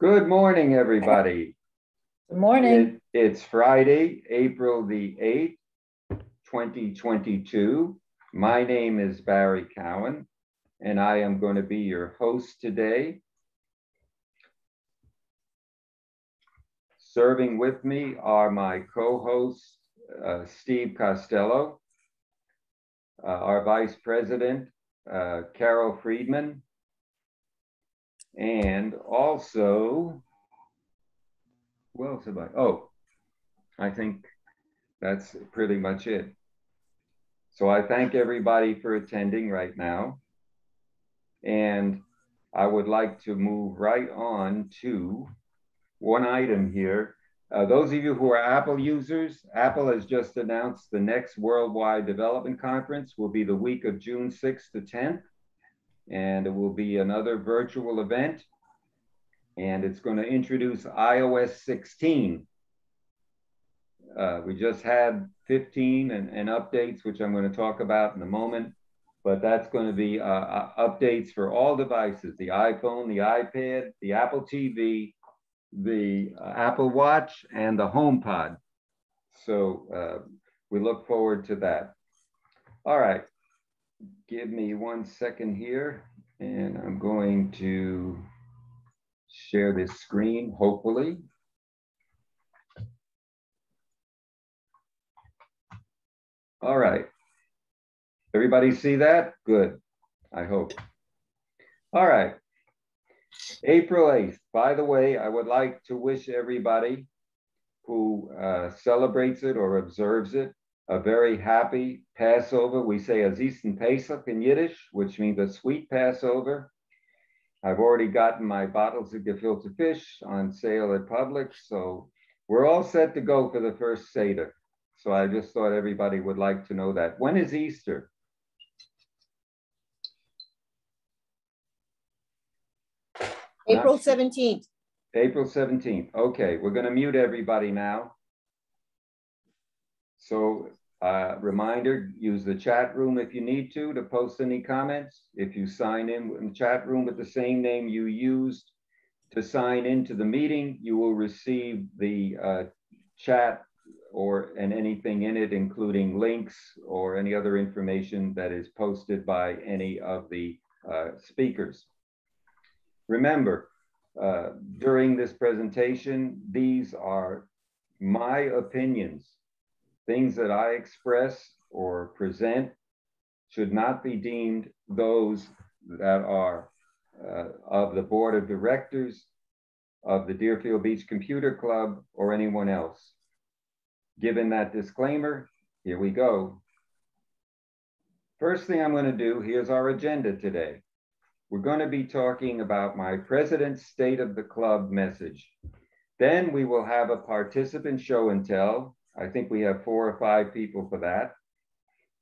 Good morning, everybody. Good morning. It's Friday, April the 8th, 2022. My name is Barry Cowan, and I am going to be your host today. Serving with me are my co-hosts, Steve Costello, our Vice President, Carol Friedman, and also, who else am I? Oh, I think that's pretty much it. So I thank everybody for attending right now. And I would like to move right on to one item here. Those of you who are Apple users, Apple has just announced the next Worldwide Development Conference will be the week of June 6th to 10th. And it will be another virtual event. And it's going to introduce iOS 16. We just had 15 and updates, which I'm going to talk about in a moment. But that's going to be updates for all devices, the iPhone, the iPad, the Apple TV, the Apple Watch, and the HomePod. So we look forward to that. All right, give me 1 second here, and I'm going to share this screen, hopefully. All right. Everybody see that? Good, I hope. All right. April 8th. By the way, I would like to wish everybody who celebrates it or observes it a very happy Passover. We say Azisten Pesach in Yiddish, which means a sweet Passover. I've already gotten my bottles of gefilte fish on sale at Publix, so we're all set to go for the first Seder. So I just thought everybody would like to know that. When is Easter? April 17th. April 17th. Okay, we're going to mute everybody now. So reminder, use the chat room if you need to post any comments. If you sign in the chat room with the same name you used to sign into the meeting, you will receive the chat and anything in it, including links or any other information that is posted by any of the speakers. Remember, during this presentation, these are my opinions. Things that I express or present should not be deemed those that are of the board of directors of the Deerfield Beach Computer Club or anyone else. Given that disclaimer, here we go. First thing I'm going to do, here's our agenda today. We're going to be talking about my President's State of the Club message. Then we will have a participant show and tell. I think we have 4 or 5 people for that.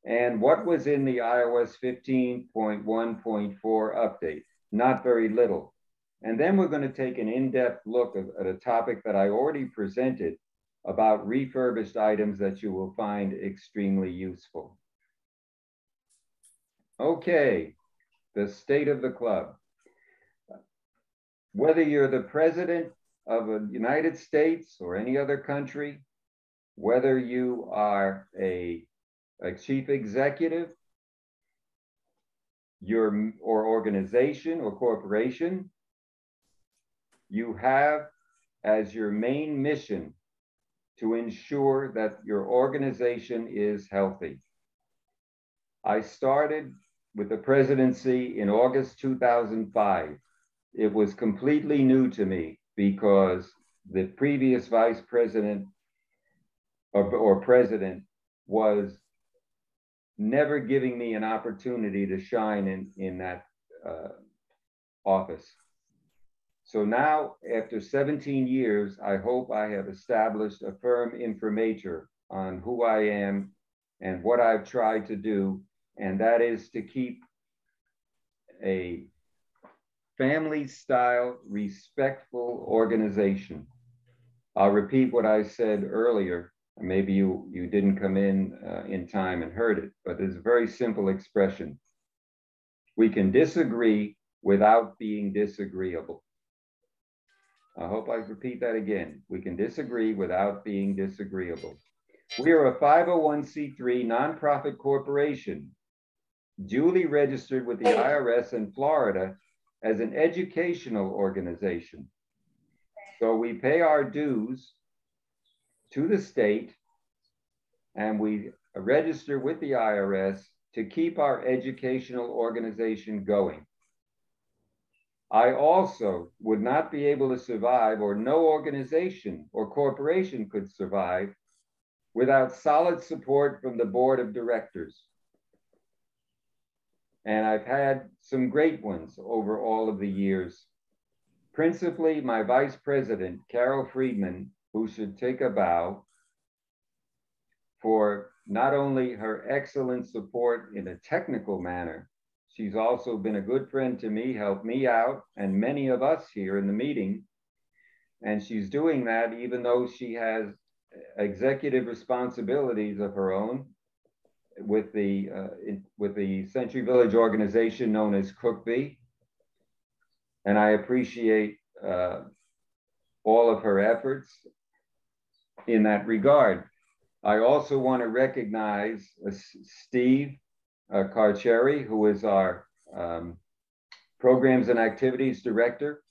And what was in the iOS 15.1.4 update? Not very little. And then we're going to take an in-depth look at a topic that I already presented about refurbished items that you will find extremely useful. Okay, the state of the club. Whether you're the president of the United States or any other country, whether you are a chief executive, or organization or corporation, you have as your main mission to ensure that your organization is healthy. I started with the presidency in August 2005. It was completely new to me because the previous vice president or president was never giving me an opportunity to shine in that office. So now, after 17 years, I hope I have established a firm imprimatur on who I am and what I've tried to do, and that is to keep a family-style, respectful organization. I'll repeat what I said earlier. Maybe you didn't come in time and heard it, but it's a very simple expression. We can disagree without being disagreeable. I hope I repeat that again. We can disagree without being disagreeable. We are a 501c3 nonprofit corporation, duly registered with the IRS in Florida as an educational organization. So we pay our dues to the state and we register with the IRS to keep our educational organization going. I also would not be able to survive, or no organization or corporation could survive, without solid support from the board of directors. And I've had some great ones over all of the years. Principally, my vice president, Carol Friedman, who should take a bow for not only her excellent support in a technical manner, she's also been a good friend to me, helped me out, and many of us here in the meeting. And she's doing that even though she has executive responsibilities of her own with the Century Village organization known as Cookby. And I appreciate all of her efforts in that regard. I also want to recognize Steve Carcheri, who is our Programs and Activities Director.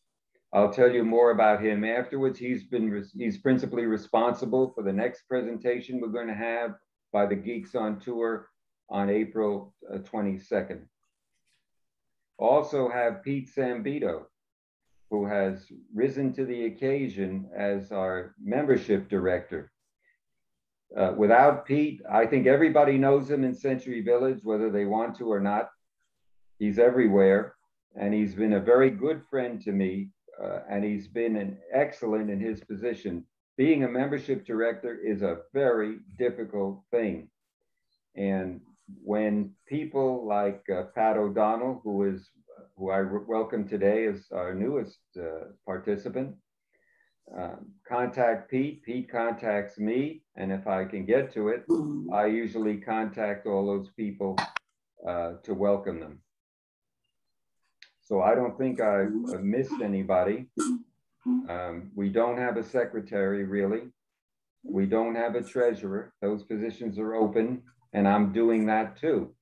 I'll tell you more about him afterwards. He's principally responsible for the next presentation we're going to have by the Geeks on Tour on April 22nd. Also have Pete Zambito, who has risen to the occasion as our membership director. Without Pete, I think everybody knows him in Century Village, whether they want to or not. He's everywhere, and he's been a very good friend to me, and he's been an excellent in his position. Being a membership director is a very difficult thing. And when people like Pat O'Donnell, who I welcome today as our newest participant, contact Pete, Pete contacts me, and if I can get to it, I usually contact all those people to welcome them. So I don't think I've missed anybody. We don't have a secretary, really. We don't have a treasurer. Those positions are open, and I'm doing that too.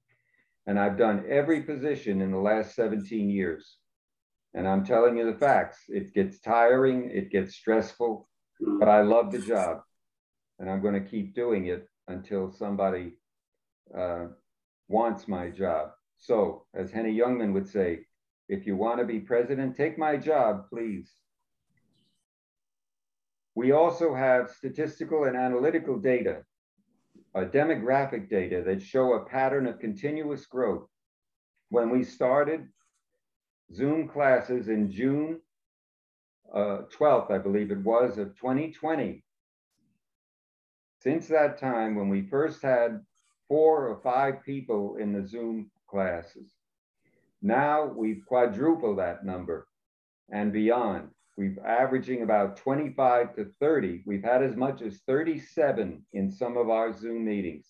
And I've done every position in the last 17 years. And I'm telling you the facts. It gets tiring, it gets stressful, but I love the job. And I'm going to keep doing it until somebody wants my job. So, as Henny Youngman would say, if you want to be president, take my job, please. We also have statistical and analytical data, demographic data that show a pattern of continuous growth. When we started Zoom classes in June 12th, I believe it was, of 2020. Since that time, when we first had 4 or 5 people in the Zoom classes, now we've quadrupled that number and beyond. We've averaging about 25 to 30. We've had as much as 37 in some of our Zoom meetings.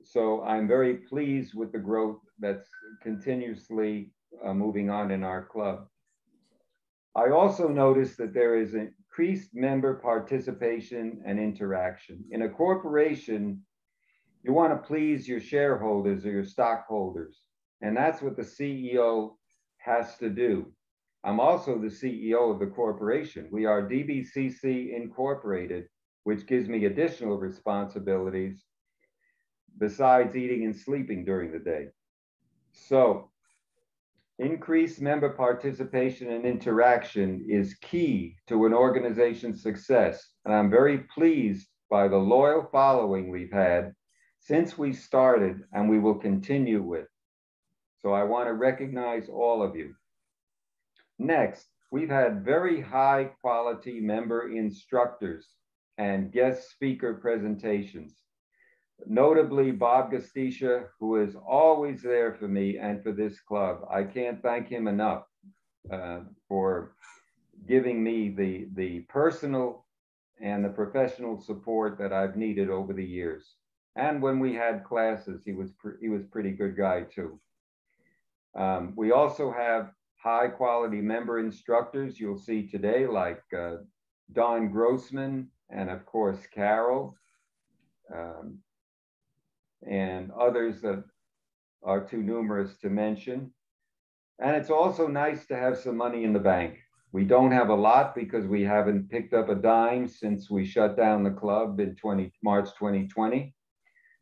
So I'm very pleased with the growth that's continuously moving on in our club. I also noticed that there is increased member participation and interaction. In a corporation, you want to please your shareholders or your stockholders, and that's what the CEO has to do. I'm also the CEO of the corporation. We are DBCC Incorporated, which gives me additional responsibilities besides eating and sleeping during the day. So increased member participation and interaction is key to an organization's success. And I'm very pleased by the loyal following we've had since we started and we will continue with. So I want to recognize all of you. Next, we've had very high quality member instructors and guest speaker presentations. Notably, Bob Gastisha, who is always there for me and for this club. I can't thank him enough for giving me the personal and the professional support that I've needed over the years. And when we had classes, he was pretty good guy too. We also have high quality member instructors you'll see today, like Don Grossman and of course Carol, and others that are too numerous to mention. And it's also nice to have some money in the bank. We don't have a lot because we haven't picked up a dime since we shut down the club in March 2020,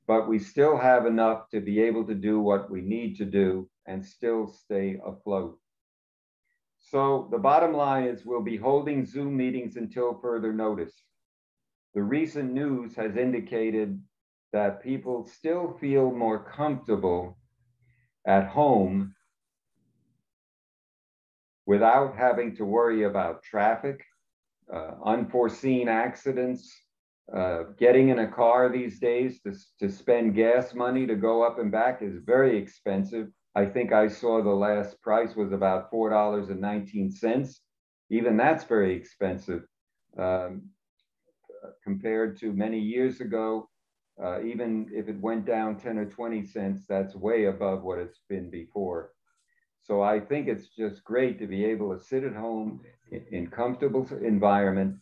but we still have enough to be able to do what we need to do and still stay afloat. So the bottom line is we'll be holding Zoom meetings until further notice. The recent news has indicated that people still feel more comfortable at home without having to worry about traffic, unforeseen accidents. Getting in a car these days to spend gas money to go up and back is very expensive. I think I saw the last price was about $4.19. Even that's very expensive compared to many years ago. Even if it went down 10 or 20 cents, that's way above what it's been before. So I think it's just great to be able to sit at home in comfortable environment,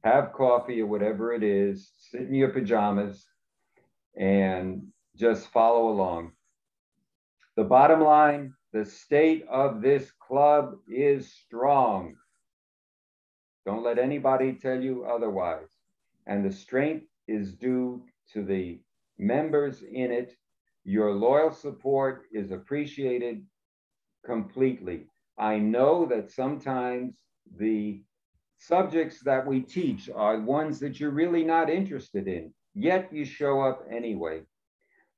have coffee or whatever it is, sit in your pajamas and just follow along. The bottom line, the state of this club is strong. Don't let anybody tell you otherwise. And the strength is due to the members in it. Your loyal support is appreciated completely. I know that sometimes the subjects that we teach are ones that you're really not interested in, yet you show up anyway.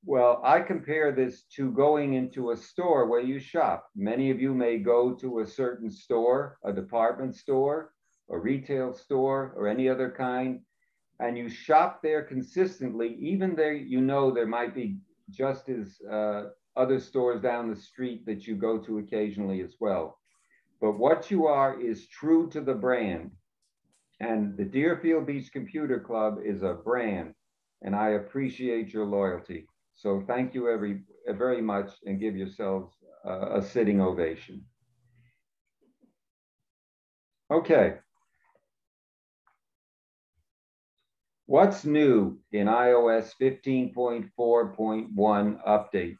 Well, I compare this to going into a store where you shop. Many of you may go to a certain store, a department store, a retail store, or any other kind, and you shop there consistently, even there you know there might be just as other stores down the street that you go to occasionally as well. But what you are is true to the brand. And the Deerfield Beach Computer Club is a brand, and I appreciate your loyalty. So thank you very much, and give yourselves a sitting ovation. Okay. What's new in iOS 15.4.1 update?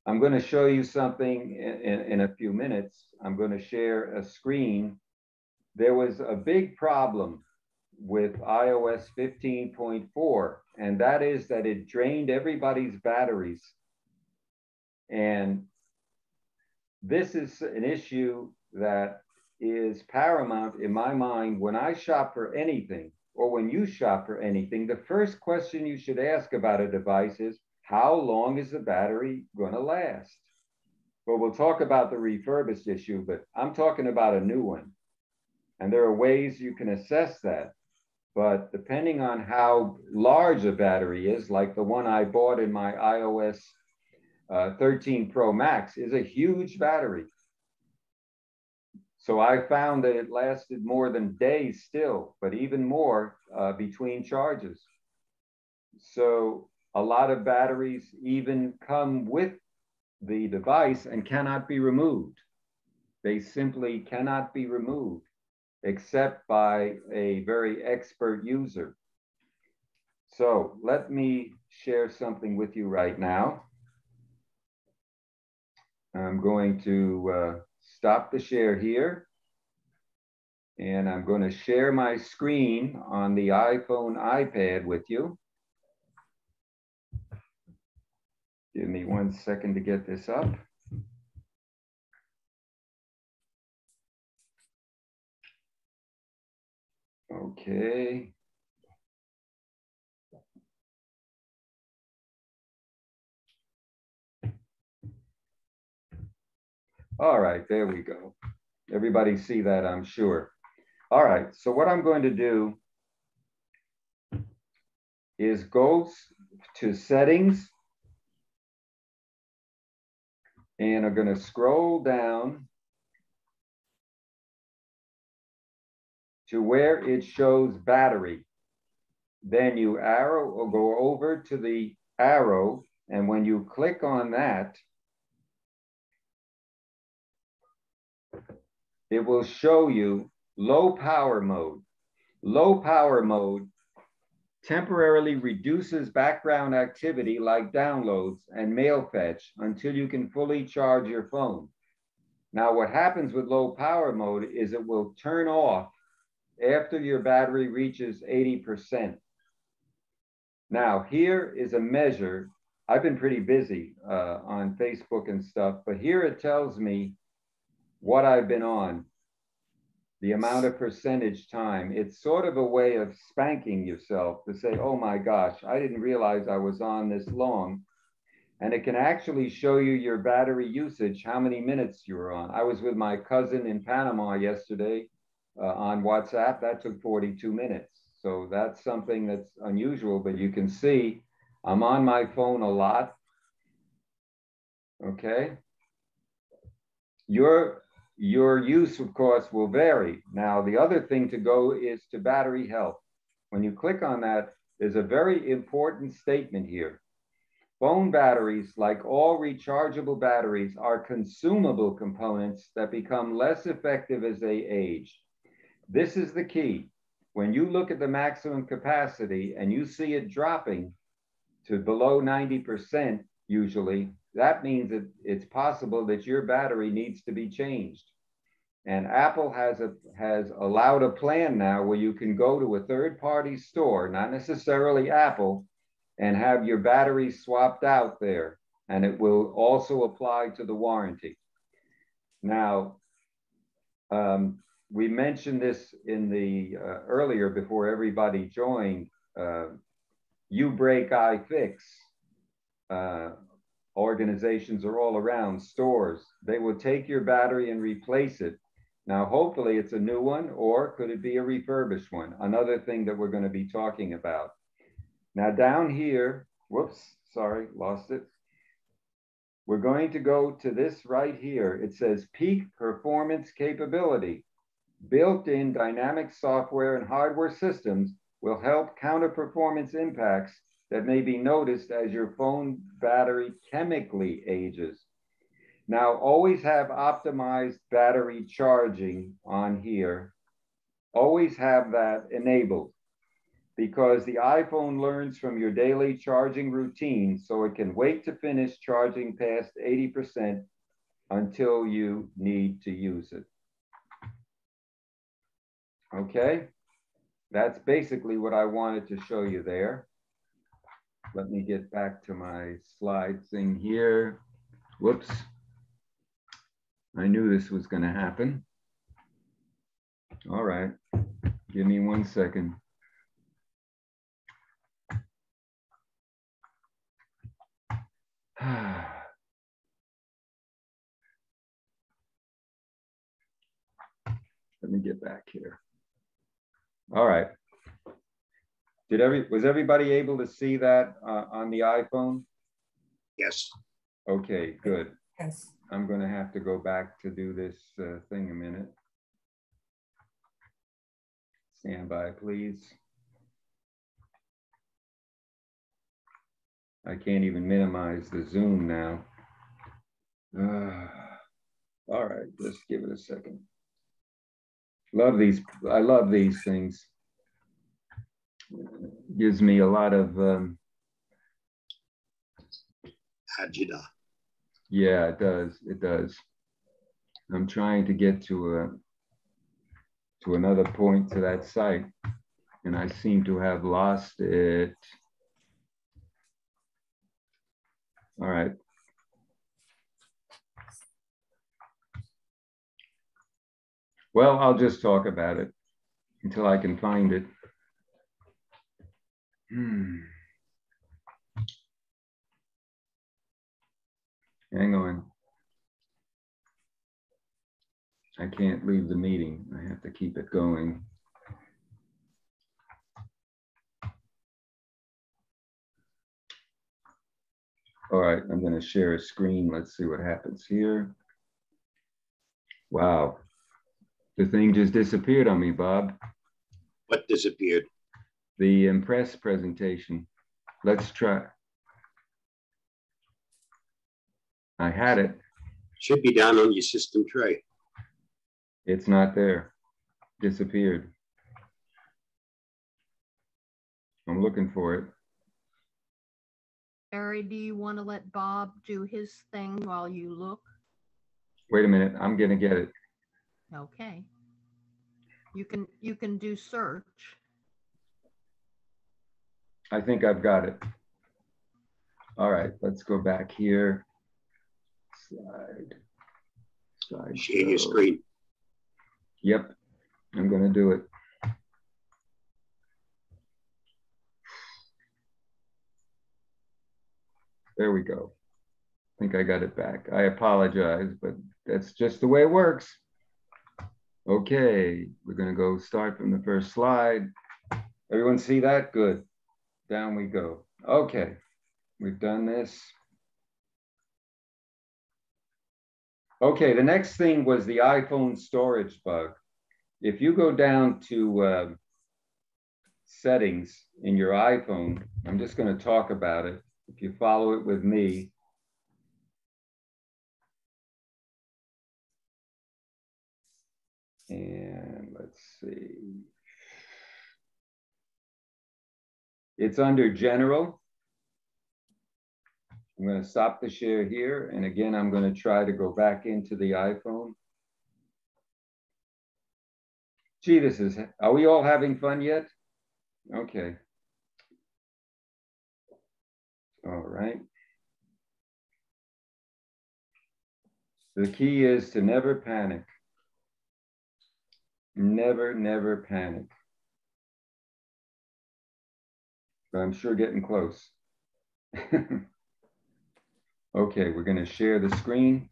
I'm going to show you something in a few minutes. I'm going to share a screen. There was a big problem with iOS 15.4, and that is that it drained everybody's batteries. And this is an issue that is paramount in my mind when I shop for anything, or when you shop for anything. The first question you should ask about a device is, how long is the battery going to last? Well, we'll talk about the refurbished issue, but I'm talking about a new one. And there are ways you can assess that. But depending on how large a battery is, like the one I bought in my iOS 13 Pro Max, is a huge battery. So I found that it lasted more than days still, but even more between charges. So a lot of batteries even come with the device and cannot be removed. They simply cannot be removed except by a very expert user. So let me share something with you right now. I'm going to stop the share here, and I'm going to share my screen on the iPhone, iPad with you. Give me 1 second to get this up. Okay. All right, there we go. Everybody see that, I'm sure. All right, so what I'm going to do is go to settings, and I'm going to scroll down to where it shows battery. Then you arrow or go over to the arrow, and when you click on that, it will show you low power mode. Low power mode temporarily reduces background activity like downloads and mail fetch until you can fully charge your phone. Now, what happens with low power mode is it will turn off after your battery reaches 80%. Now, here is a measure. I've been pretty busy on Facebook and stuff, but here it tells me what I've been on, the amount of percentage time. It's sort of a way of spanking yourself to say, oh my gosh, I didn't realize I was on this long. And it can actually show you your battery usage, how many minutes you were on. I was with my cousin in Panama yesterday on WhatsApp. That took 42 minutes. So that's something that's unusual, but you can see I'm on my phone a lot. Okay. Your use, of course, will vary. Now, the other thing to go is to battery health. When you click on that, there's a very important statement here. Phone batteries, like all rechargeable batteries, are consumable components that become less effective as they age. This is the key. When you look at the maximum capacity and you see it dropping to below 90% usually, that means that it's possible that your battery needs to be changed. And Apple has allowed a plan now where you can go to a third-party store, not necessarily Apple, and have your battery swapped out there. And it will also apply to the warranty. Now, we mentioned this in the earlier before everybody joined. You Break, I Fix. Organizations are all around, stores. They will take your battery and replace it. Now, hopefully it's a new one, or could it be a refurbished one? Another thing that we're going to be talking about. Now down here, whoops, sorry, lost it. We're going to go to this right here. It says peak performance capability. Built-in dynamic software and hardware systems will help counter performance impacts that may be noticed as your phone battery chemically ages. Now, always have optimized battery charging on here. Always have that enabled, because the iPhone learns from your daily charging routine, so it can wait to finish charging past 80% until you need to use it. Okay, that's basically what I wanted to show you there. Let me get back to my slide thing here. Whoops. I knew this was going to happen. All right, give me 1 second. Let me get back here. All right. Was everybody able to see that on the iPhone? Yes. Okay, good. Yes. I'm going to have to go back to do this thing a minute. Stand by, please. I can't even minimize the Zoom now. All right, let's give it a second. I love these things. Gives me a lot of Agita. Yeah, it does. It does. I'm trying to get to another point to that site, and I seem to have lost it. All right. Well, I'll just talk about it until I can find it. Hang on. I can't leave the meeting. I have to keep it going. All right, I'm going to share a screen. Let's see what happens here. Wow. The thing just disappeared on me, Bob. What disappeared? The Impress presentation. Let's try. I had it. Should be down on your system tray. It's not there. Disappeared. I'm looking for it. Barry, do you want to let Bob do his thing while you look? Wait a minute. I'm going to get it. Okay. You can do search. I think I've got it. All right, let's go back here. Slide Share your show. screen. Yep, I'm going to do it. There we go. I think I got it back. I apologize, but that's just the way it works. Okay, we're going to go start from the first slide. Everyone see that? Good. Down we go. Okay, we've done this. Okay, the next thing was the iPhone storage bug. If you go down to settings in your iPhone, I'm just going to talk about it. If you follow it with me. And let's see. It's under General. I'm going to stop the share here. And again, I'm going to try to go back into the iPhone. Gee, are we all having fun yet? Okay. All right. The key is to never panic. Never, never panic. But I'm sure getting close. Okay, we're going to share the screen.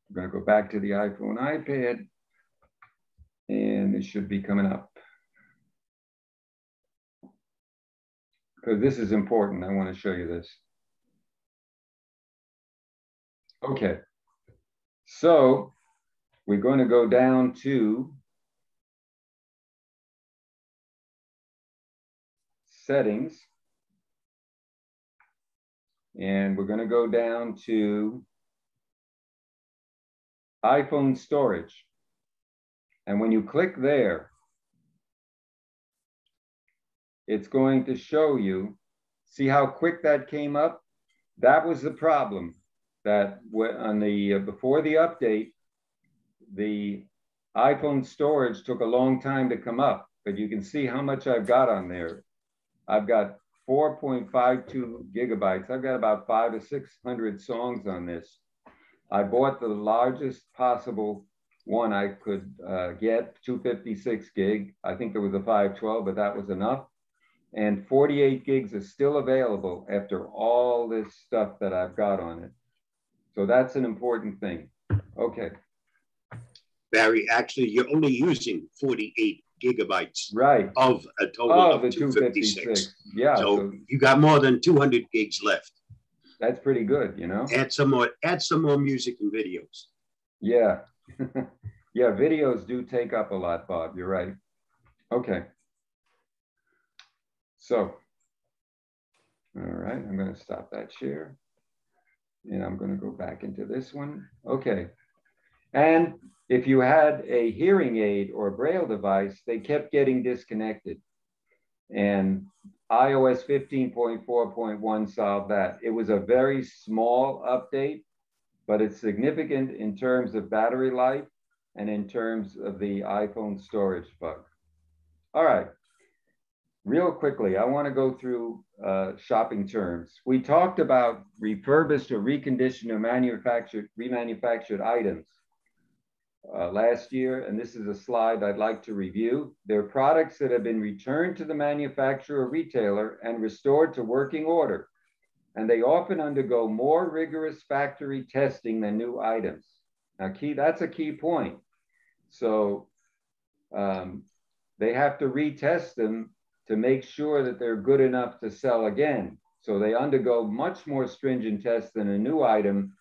We're going to go back to the iPhone, iPad, and it should be coming up. Because this is important, I want to show you this. Okay, so we're going to go down to settings. And we're going to go down to iPhone storage. And when you click there, it's going to show you, see how quick that came up? That was the problem, that on the before the update, the iPhone storage took a long time to come up, but you can see how much I've got on there. I've got 4.52 gigabytes. I've got about 500 to 600 songs on this. I bought the largest possible one I could get, 256 gig. I think there was a 512, but that was enough. And 48 gigs is still available after all this stuff that I've got on it. So that's an important thing. Okay. Barry, actually, you're only using 48 gigabytes right. of a total of the 256. Yeah. So you got more than 200 gigs left. That's pretty good, you know? Add some more music and videos. Yeah. Yeah, videos do take up a lot, Bob. You're right. Okay. So, all right, I'm going to stop that share. And I'm going to go back into this one. Okay. And if you had a hearing aid or a Braille device, they kept getting disconnected. And iOS 15.4.1 solved that. It was a very small update, but it's significant in terms of battery life and in terms of the iPhone storage bug. All right. Real quickly, I want to go through shopping terms. We talked about refurbished or reconditioned or remanufactured items last year, and this is a slide I'd like to review. They're products that have been returned to the manufacturer or retailer and restored to working order, and they often undergo more rigorous factory testing than new items. Now, that's a key point. So they have to retest them to make sure that they're good enough to sell again. So they undergo much more stringent tests than a new item,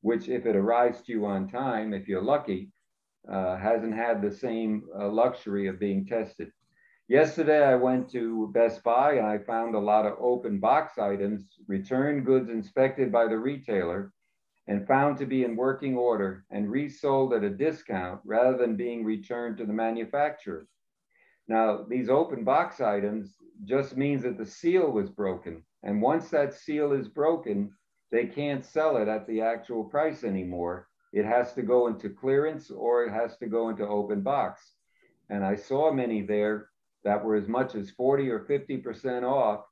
which if it arrives to you on time, if you're lucky, hasn't had the same luxury of being tested. Yesterday, I went to Best Buy and I found a lot of open box items, returned goods inspected by the retailer, and found to be in working order and resold at a discount rather than being returned to the manufacturer. Now, these open box items just means that the seal was broken. And once that seal is broken, they can't sell it at the actual price anymore. It has to go into clearance or it has to go into open box. And I saw many there that were as much as 40 or 50% off.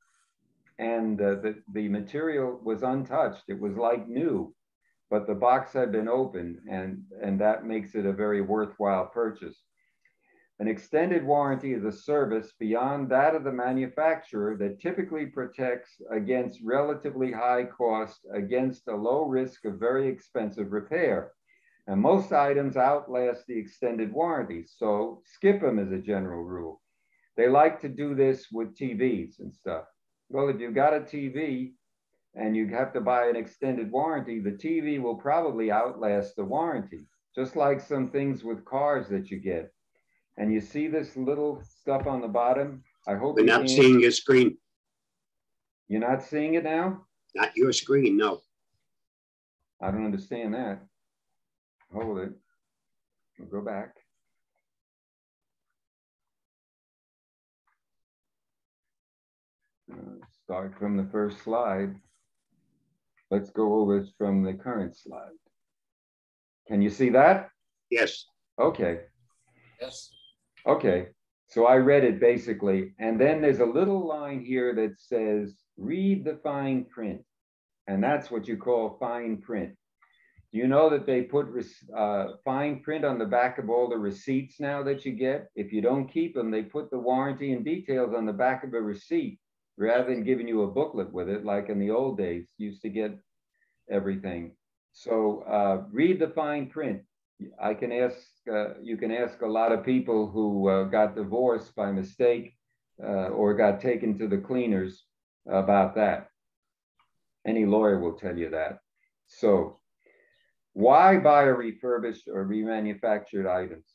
And the material was untouched. It was like new, but the box had been opened, and that makes it a very worthwhile purchase. An extended warranty is a service beyond that of the manufacturer that typically protects against relatively high cost against a low risk of very expensive repair. And most items outlast the extended warranty, so skip them as a general rule. They like to do this with TVs and stuff. Well, if you've got a TV and you have to buy an extended warranty, the TV will probably outlast the warranty, just like some things with cars that you get. And you see this little stuff on the bottom? I hope We're not seeing your screen. You're not seeing it now? Not your screen, no. I don't understand that. Hold it. We'll go back. Start from the first slide. Let's go over from the current slide. Can you see that? Yes. Okay. Yes. Okay. So I read it basically. And then there's a little line here that says, read the fine print. And that's what you call fine print. Do you know that they put fine print on the back of all the receipts now that you get? If you don't keep them, they put the warranty and details on the back of a receipt rather than giving you a booklet with it, like in the old days, you used to get everything. So read the fine print. I can ask, you can ask a lot of people who got divorced by mistake or got taken to the cleaners about that. Any lawyer will tell you that. So why buy a refurbished or remanufactured items?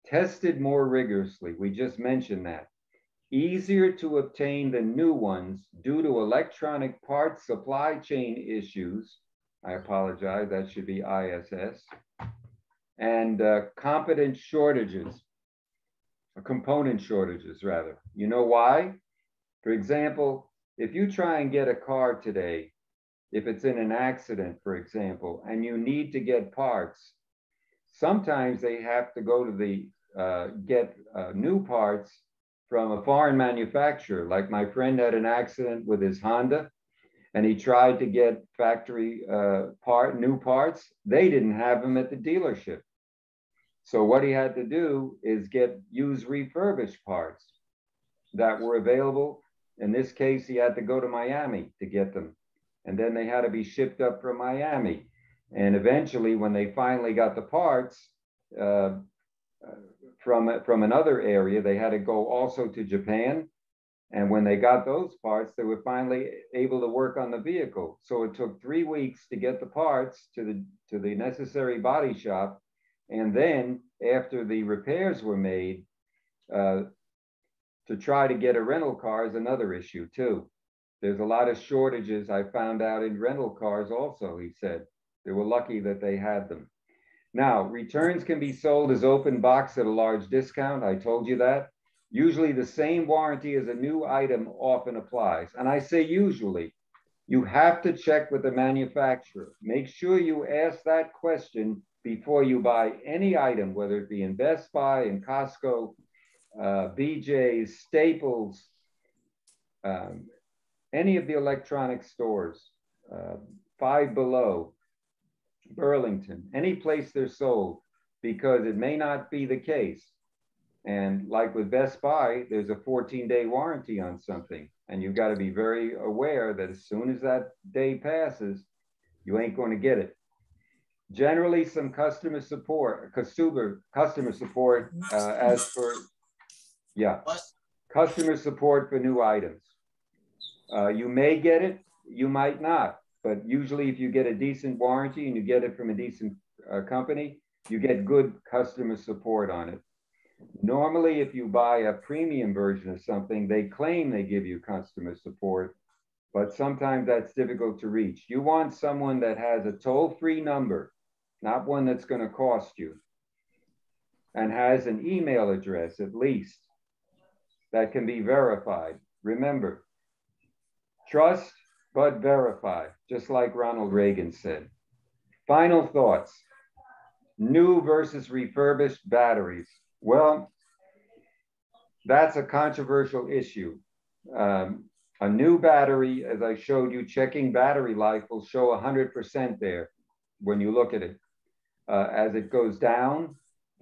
Tested more rigorously, we just mentioned that. Easier to obtain than new ones due to electronic parts supply chain issues. I apologize, that should be ISS. And component shortages, rather. You know why? For example, if you try and get a car today, if it's in an accident, for example, and you need to get parts, sometimes they have to go to the get new parts from a foreign manufacturer. Like my friend had an accident with his Honda, and he tried to get factory new parts. They didn't have them at the dealership. So what he had to do is use refurbished parts that were available. In this case, he had to go to Miami to get them. And then they had to be shipped up from Miami. And eventually, when they finally got the parts from another area, they had to go also to Japan. And when they got those parts, they were finally able to work on the vehicle. So it took 3 weeks to get the parts to the necessary body shop. And then after the repairs were made, to try to get a rental car is another issue too. There's a lot of shortages I found out in rental cars also, he said. They were lucky that they had them. Now, returns can be sold as open box at a large discount. I told you that. Usually the same warranty as a new item often applies. And I say usually. You have to check with the manufacturer. Make sure you ask that question before you buy any item, whether it be in Best Buy, in Costco, BJ's, Staples, any of the electronic stores, Five Below, Burlington, any place they're sold, because it may not be the case. And like with Best Buy, there's a 14-day warranty on something. And you've got to be very aware that as soon as that day passes, you ain't going to get it. Generally, some customer support as for, customer support for new items. You may get it, you might not. But usually if you get a decent warranty and you get it from a decent company, you get good customer support on it. Normally, if you buy a premium version of something, they claim they give you customer support, but sometimes that's difficult to reach. You want someone that has a toll-free number, not one that's going to cost you, and has an email address at least that can be verified. Remember, trust but verify, just like Ronald Reagan said. Final thoughts. New versus refurbished batteries. Well, that's a controversial issue. A new battery, as I showed you, checking battery life will show 100% there when you look at it. As it goes down,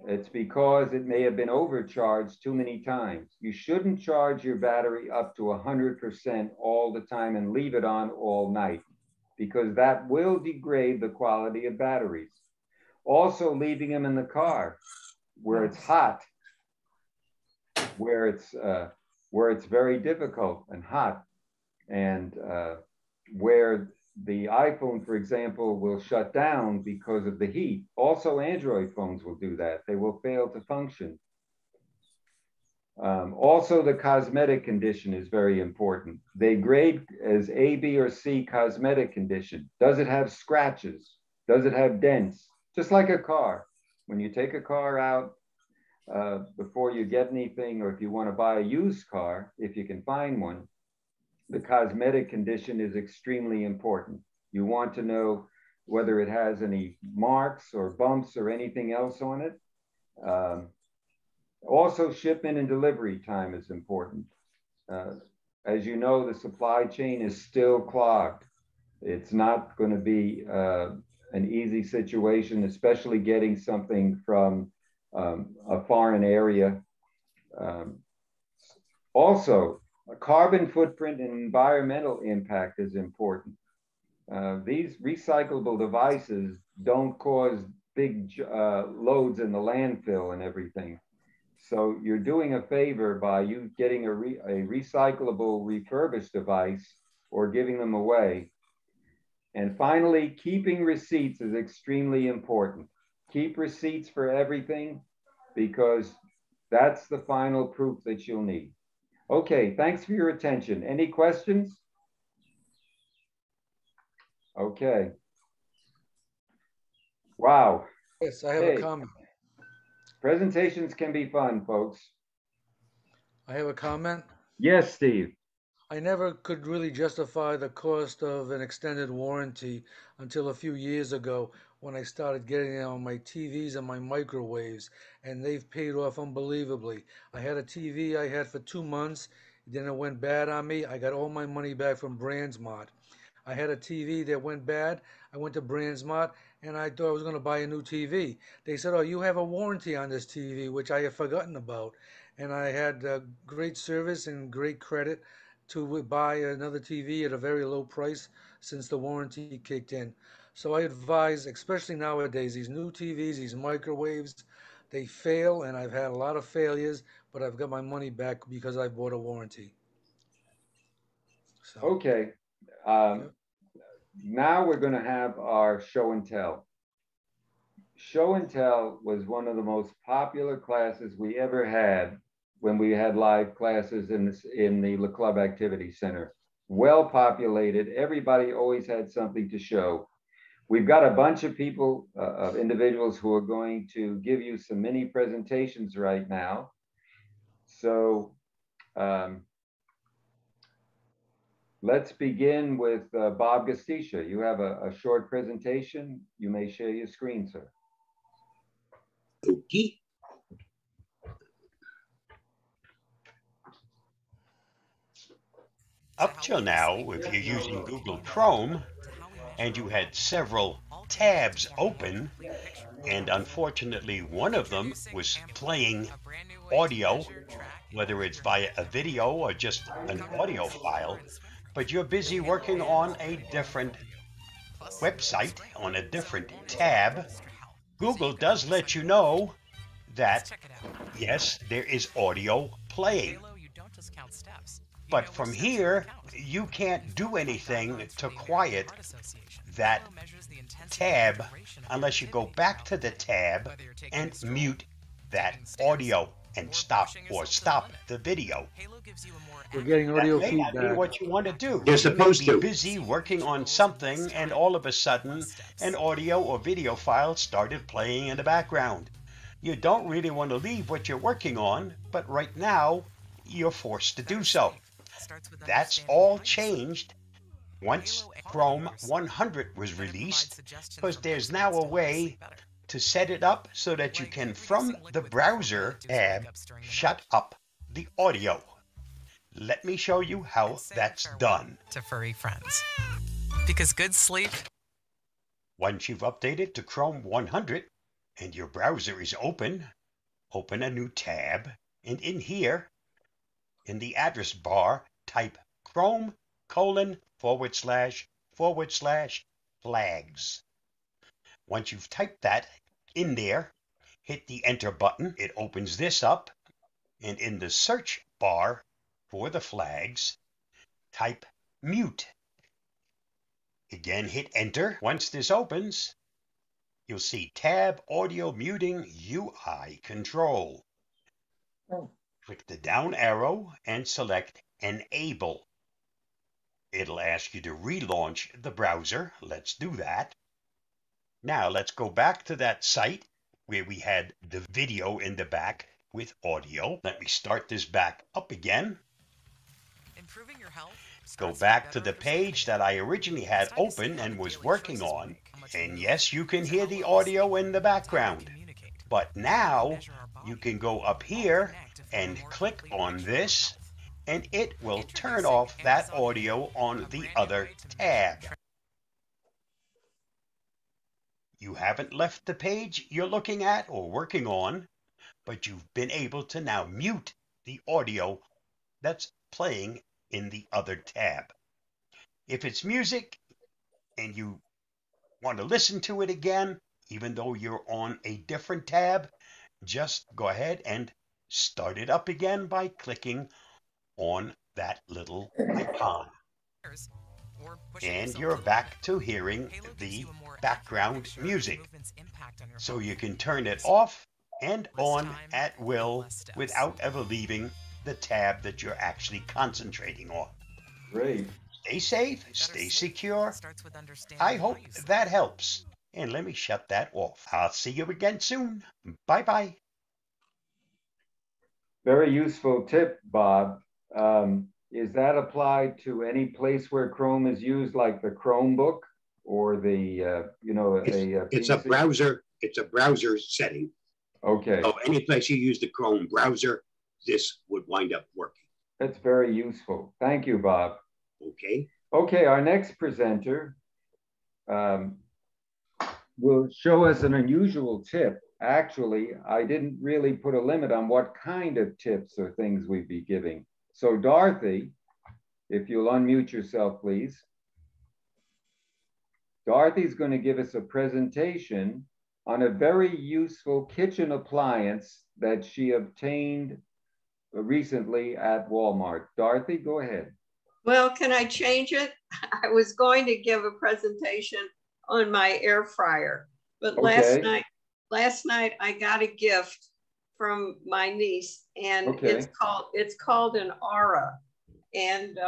it's because it may have been overcharged too many times. You shouldn't charge your battery up to 100% all the time and leave it on all night, because that will degrade the quality of batteries. Also, leaving them in the car where it's hot, where it's very difficult and hot, and where the iPhone, for example, will shut down because of the heat. Also, Android phones will do that. They will fail to function. Also, the cosmetic condition is very important. They grade as A, B, or C cosmetic condition. Does it have scratches? Does it have dents? Just like a car. When you take a car out, before you get anything, or if you want to buy a used car, if you can find one, the cosmetic condition is extremely important. You want to know whether it has any marks or bumps or anything else on it. Also, shipment and delivery time is important. As you know, the supply chain is still clogged. It's not going to be an easy situation, especially getting something from a foreign area. Also, a carbon footprint and environmental impact is important. These recyclable devices don't cause big loads in the landfill and everything. So you're doing a favor by you getting a recyclable refurbished device or giving them away. And finally, keeping receipts is extremely important. Keep receipts for everything, because that's the final proof that you'll need. Okay, thanks for your attention. Any questions? Okay. Wow. Yes, I have a comment. Presentations can be fun, folks. I have a comment. Yes, Steve. I never could really justify the cost of an extended warranty until a few years ago when I started getting it on my TVs and my microwaves, and they've paid off unbelievably. I had a TV I had for 2 months, then it went bad on me. I got all my money back from BrandsMart. I had a TV that went bad. I went to BrandsMart and I thought I was going to buy a new TV. They said, "Oh, you have a warranty on this TV," which I had forgotten about. And I had great service and great credit to buy another TV at a very low price since the warranty kicked in. So I advise, especially nowadays, these new TVs, these microwaves, they fail, and I've had a lot of failures, but I've got my money back because I bought a warranty. So, okay. Now we're going to have our show and tell. Show and tell was one of the most popular classes we ever had when we had live classes in the Le Club Activity Center. Well populated. Everybody always had something to show. We've got a bunch of people, of individuals who are going to give you some mini presentations right now. So let's begin with Bob Gastisha. You have a short presentation. You may share your screen, sir. Okay. Up till now, if you're using Google Chrome and you had several tabs open, and unfortunately one of them was playing audio, whether it's via a video or just an audio file, but you're busy working on a different website, on a different tab, Google does let you know that, yes, there is audio playing. But from here, you can't do anything to quiet that tab unless you go back to the tab and mute that audio and stop the video. We're getting That audio may not be feedback. what you want to do. You're You may supposed be to. busy working on something, and all of a sudden, an audio or video file started playing in the background. You don't really want to leave what you're working on, but right now, you're forced to do so. That's all changed once Chrome 100 was released, because there's now a way to set it up so that you can, from the browser tab, shut up the audio. Let me show you how that's done. To furry friends. Because good sleep. Once you've updated to Chrome 100 and your browser is open a new tab, and in here, in the address bar, type Chrome://flags. Once you've typed that in there, hit the enter button. It opens this up, and in the search bar for the flags, type mute. Again, hit enter. Once this opens, you'll see tab audio muting UI control. Click the down arrow and select enable. It'll ask you to relaunch the browser. Let's do that. Now let's go back to that site where we had the video in the back with audio. Let me start this back up again. Improving your health. Go back to the page that I originally had open and was working on. And yes, you can hear the audio in the background. But now you can go up here and click on this, and it will turn off that audio on the other tab. You haven't left the page you're looking at or working on, but you've been able to now mute the audio that's playing in the other tab. If it's music and you want to listen to it again, even though you're on a different tab, just go ahead and start it up again by clicking on that little icon. And you're back to hearing the background music. So you can turn it off and on at will without ever leaving the tab that you're actually concentrating on. Great. Stay safe, stay secure. I hope that helps. And let me shut that off. I'll see you again soon. Bye-bye. Very useful tip, Bob. Is that applied to any place where Chrome is used, like the Chromebook or the, It's a browser. It's a browser setting. Okay. So any place you use the Chrome browser, this would wind up working. That's very useful. Thank you, Bob. Okay. Okay, our next presenter will show us an unusual tip. Actually, I didn't really put a limit on what kind of tips or things we'd be giving. So Dorothy, if you'll unmute yourself, please. Dorothy's going to give us a presentation on a very useful kitchen appliance that she obtained recently at Walmart. Dorothy, go ahead. Well, can I change it? I was going to give a presentation on my air fryer, but Okay. last night I got a gift from my niece, and Okay. it's called an Aura. And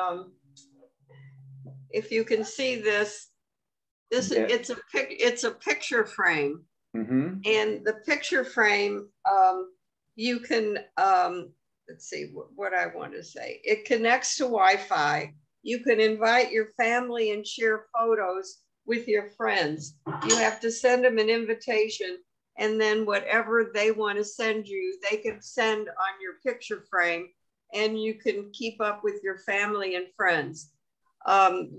if you can see this Yeah. it's a picture frame. Mm-hmm. And the picture frame, you can, let's see what I want to say. It connects to Wi-Fi. You can invite your family and share photos with your friends. You have to send them an invitation, and then whatever they want to send you, they can send on your picture frame, and you can keep up with your family and friends.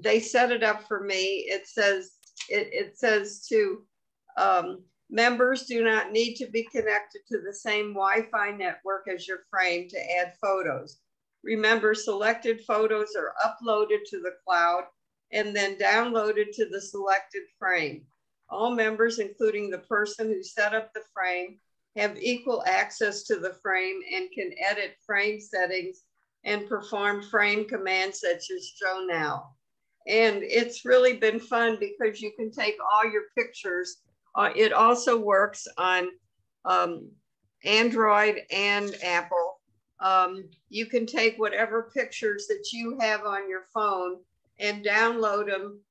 They set it up for me. It says to members do not need to be connected to the same Wi-Fi network as your frame to add photos. Remember, selected photos are uploaded to the cloud and then downloaded to the selected frame. All members, including the person who set up the frame, have equal access to the frame and can edit frame settings and perform frame commands such as show now. And it's really been fun because you can take all your pictures. It also works on Android and Apple. You can take whatever pictures that you have on your phone and download them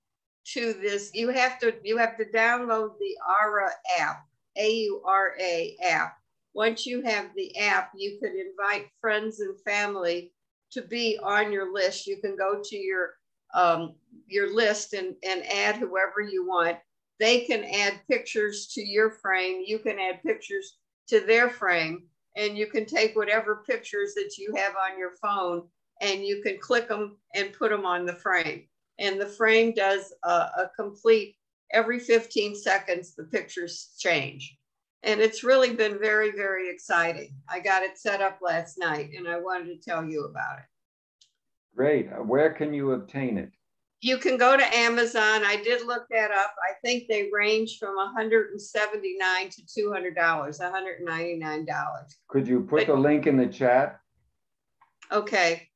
to this. You have to download the Aura app, AURA app. Once you have the app, you can invite friends and family to be on your list. You can go to your list and add whoever you want. They can add pictures to your frame. You can add pictures to their frame, and you can take whatever pictures that you have on your phone and you can click them and put them on the frame. And the frame does a complete, every 15 seconds, the pictures change. And it's really been very, very exciting. I got it set up last night and I wanted to tell you about it. Great. Where can you obtain it? You can go to Amazon. I did look that up. I think they range from $179 to $200, $199. Could you put the link in the chat? Okay.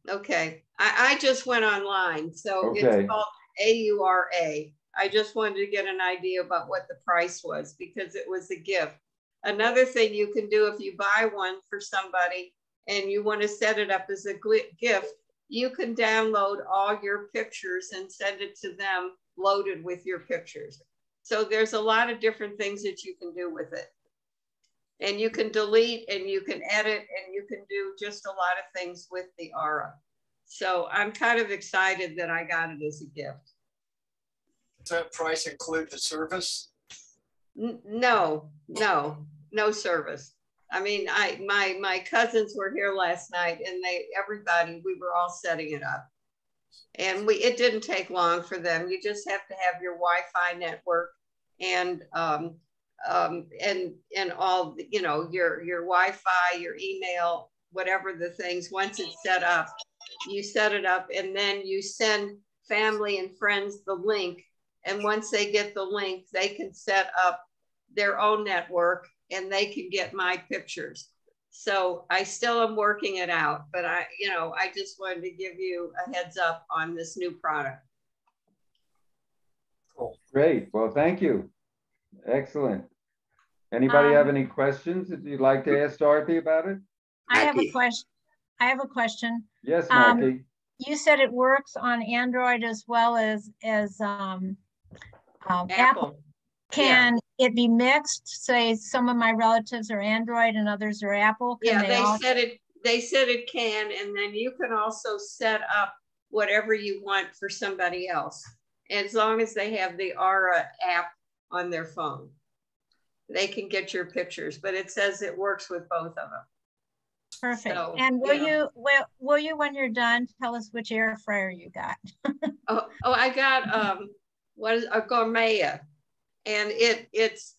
Okay. I just went online. So Okay. It's called AURA. I just wanted to get an idea about what the price was because it was a gift. Another thing you can do if you buy one for somebody and you want to set it up as a gift, you can download all your pictures and send it to them loaded with your pictures. So there's a lot of different things that you can do with it. And you can delete and you can edit and you can do just a lot of things with the Aura. So I'm kind of excited that I got it as a gift. Does that price include the service? No service. I mean, my cousins were here last night and we were all setting it up. And it didn't take long for them. You just have to have your Wi-Fi network and all, you know, your Wi-Fi, your email, whatever the things. Once it's set up, you set it up and then you send family and friends the link. And once they get the link, they can set up their own network and they can get my pictures. So I still am working it out, but I just wanted to give you a heads up on this new product. Cool. Great. Well, thank you. Excellent. Anybody have any questions that you'd like to ask Dorothy about it? I have a question. Yes, Mackie. You said it works on Android as well as Apple. Can it be mixed? Say some of my relatives are Android and others are Apple. They said it can, and then you can also set up whatever you want for somebody else. As long as they have the Aura app on their phone, they can get your pictures, but it says it works with both of them. Perfect. So, and will you, when you're done, tell us which air fryer you got? I got a Gourmet. And it's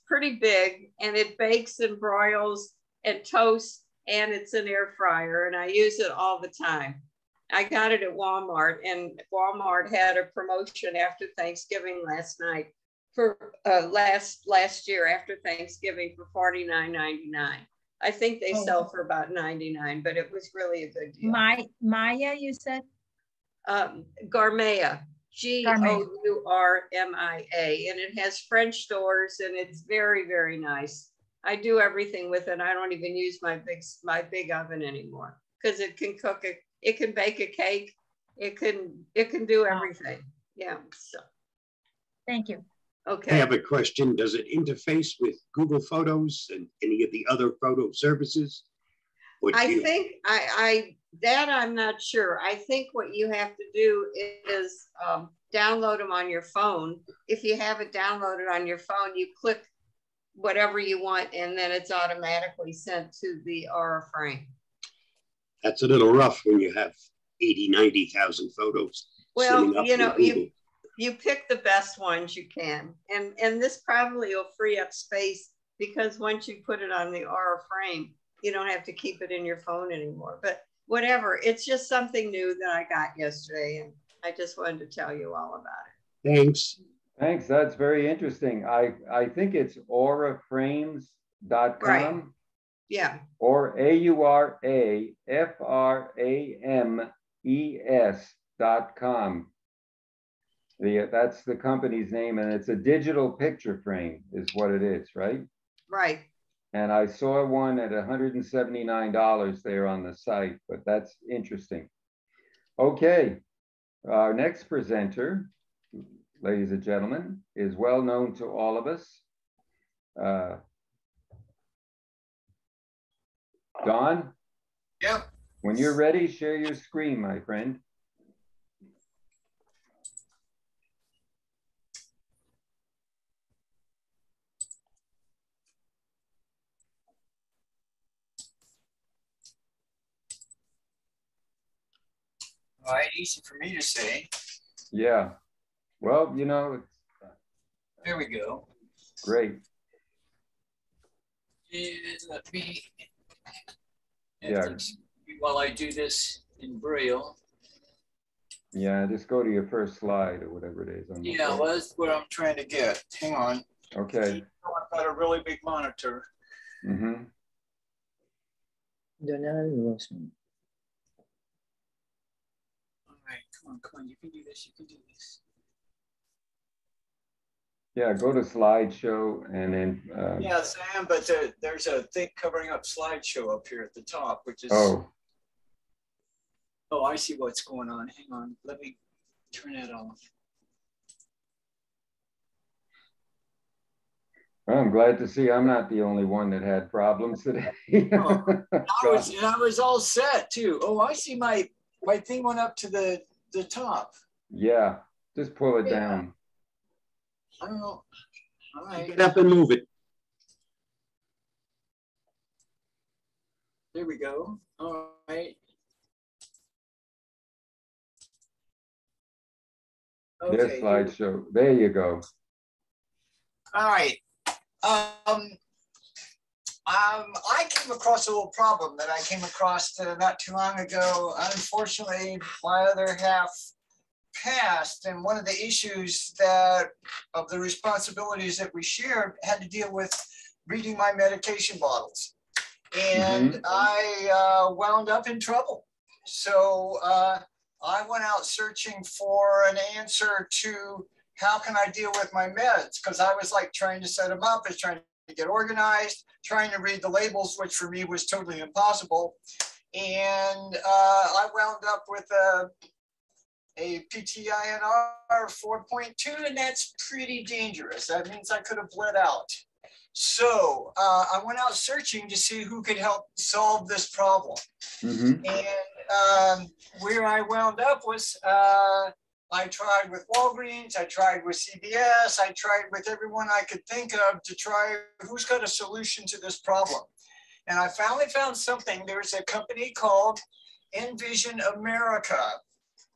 pretty big and it bakes and broils and toasts and it's an air fryer and I use it all the time. I got it at Walmart and Walmart had a promotion after Thanksgiving last night for last year after Thanksgiving for $49.99. I think they sell for about $99, but it was really a good deal. Maya, you said? Gourmet. Gourmia, and it has French doors and it's very, very nice. I do everything with it. I don't even use my big oven anymore because it can cook it. It can bake a cake. It can do everything. Yeah. So. Thank you. Okay. I have a question. Does it interface with Google Photos and any of the other photo services? I think I'm not sure. I think what you have to do is download them on your phone. If you have it downloaded on your phone, you click whatever you want and then it's automatically sent to the Aura frame. That's a little rough when you have 80, 90,000 photos. Well, you know, you pick the best ones you can. And this probably will free up space because once you put it on the Aura frame, you don't have to keep it in your phone anymore. But whatever, it's just something new that I got yesterday and I just wanted to tell you all about it. Thanks. Thanks, that's very interesting. I think it's auraframes.com. Right. Yeah. Or AURAFRAMES.com. That's the company's name and it's a digital picture frame is what it is, right? Right. And I saw one at $179 there on the site, but that's interesting. Okay, our next presenter, ladies and gentlemen, is well known to all of us. Don? Yep. When you're ready, share your screen, my friend. All right, easy for me to say. Yeah. Well, you know, There we go. great. And let me, Yeah. while I do this in Braille. Yeah, just go to your first slide or whatever it is. Yeah, well, that's what I'm trying to get. Hang on. Okay. I've got a really big monitor. Mm-hmm. All right, come on, you can do this, you can do this. Yeah, go to slideshow and then. Yes, I am, but there's a thing covering up slideshow up here at the top, which is. Oh. Oh, I see what's going on. Hang on, let me turn that off. Well, I'm glad to see I'm not the only one that had problems today. Oh, I was all set too. Oh, I see my thing went up to the top. Yeah, just pull it down. I don't know. All right. Get up and move it. There we go. All right. Okay. There's slideshow. There you go. All right. I came across a little problem that I came across not too long ago. Unfortunately, my other half passed, and one of the issues of the responsibilities that we shared had to deal with reading my medication bottles. And I wound up in trouble. So I went out searching for an answer to how can I deal with my meds? Because I was like trying to set them up, I was trying to get organized, trying to read the labels, which for me was totally impossible. And I wound up with a PTINR 4.2, and that's pretty dangerous. That means I could have bled out. So I went out searching to see who could help solve this problem. And where I wound up was I tried with Walgreens, I tried with CVS, I tried with everyone I could think of to try who's got a solution to this problem. And I finally found something. There's a company called Envision America.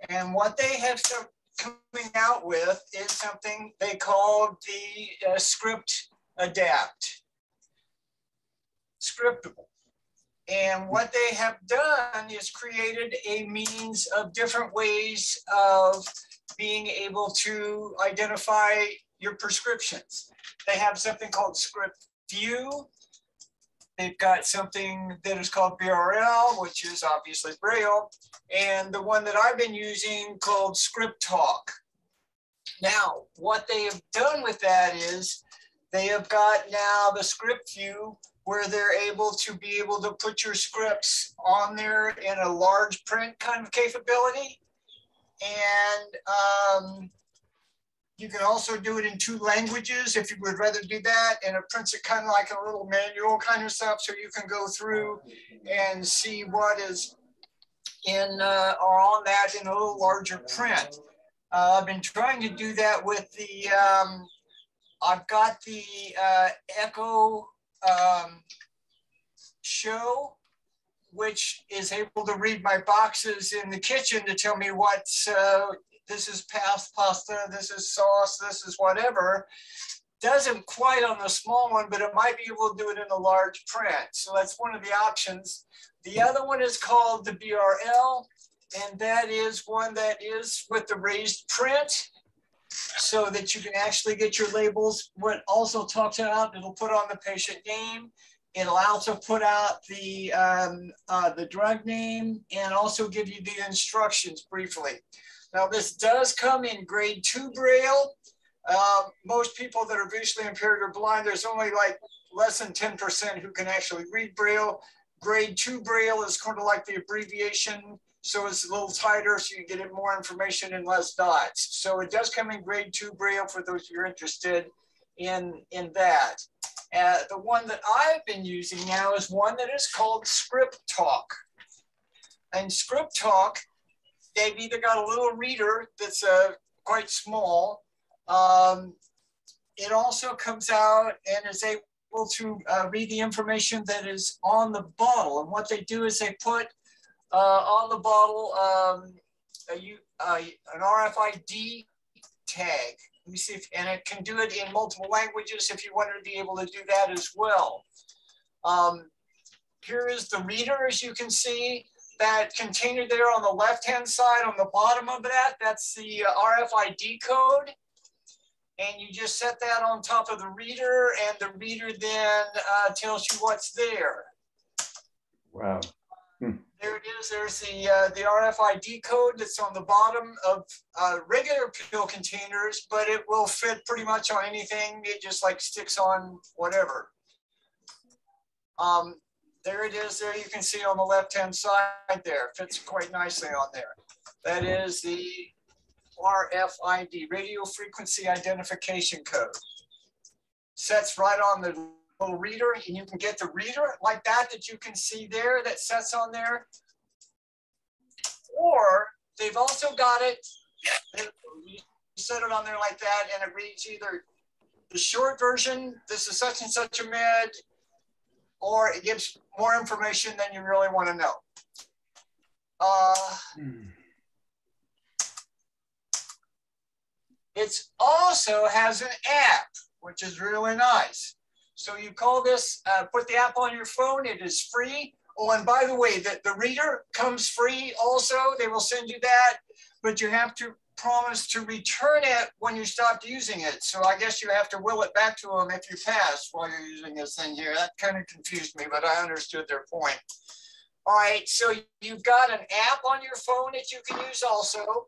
And what they have coming out with is something they call the Script Adapt. Scriptable. And what they have done is created a means of different ways of being able to identify your prescriptions. They have something called Script View. They've got something that is called BRL, which is obviously Braille, and the one that I've been using called Script Talk. Now, what they have done with that is they have got now the Script View where they're able to put your scripts on there in a large print kind of capability. And you can also do it in 2 languages if you would rather do that. And it prints it kind of like a little manual kind of stuff. So you can go through and see what is in or on that in a little larger print. I've been trying to do that with the, I've got the Echo Show, which is able to read my boxes in the kitchen to tell me what's, this is pasta, this is sauce, this is whatever. Doesn't quite on the small one, but it might be able to do it in a large print. So that's one of the options. The other one is called the BRL, and that is one that is with the raised print so that you can actually get your labels. What also talks about, it'll put on the patient name. It'll also put out the drug name and also give you the instructions briefly. Now this does come in grade 2 Braille. Most people that are visually impaired or blind, there's only like less than 10% who can actually read Braille. Grade 2 Braille is kind of like the abbreviation, so it's a little tighter, so you get it more information and less dots. So it does come in grade 2 Braille for those who are interested in that. The one that I've been using now is one that is called Script Talk. And Script Talk, they've either got a little reader that's quite small. It also comes out and is able to read the information that is on the bottle. And what they do is they put on the bottle an RFID tag. Let me see if, and it can do it in multiple languages if you wanted to be able to do that as well. Here is the reader, as you can see. That container there on the left-hand side, on the bottom of that, that's the RFID code. And you just set that on top of the reader, and the reader then tells you what's there. Wow. There it is. There's the RFID code that's on the bottom of regular pill containers, but it will fit pretty much on anything. It just like sticks on whatever. There it is. There you can see on the left-hand side there. Fits quite nicely on there. That is the RFID, radio frequency identification code. Sets right on the little reader, and you can get the reader like that you can see there that sets on there. Or they've also got it, you set it on there like that, and it reads either the short version, this is such and such a med, or it gives more information than you really want to know. It also has an app, which is really nice. So you call this, put the app on your phone, it is free. Oh, and by the way, the reader comes free also. They will send you that, but you have to promise to return it when you stopped using it. So I guess you have to will it back to them if you pass while you're using this thing here. That kind of confused me, but I understood their point. All right, so you've got an app on your phone that you can use also.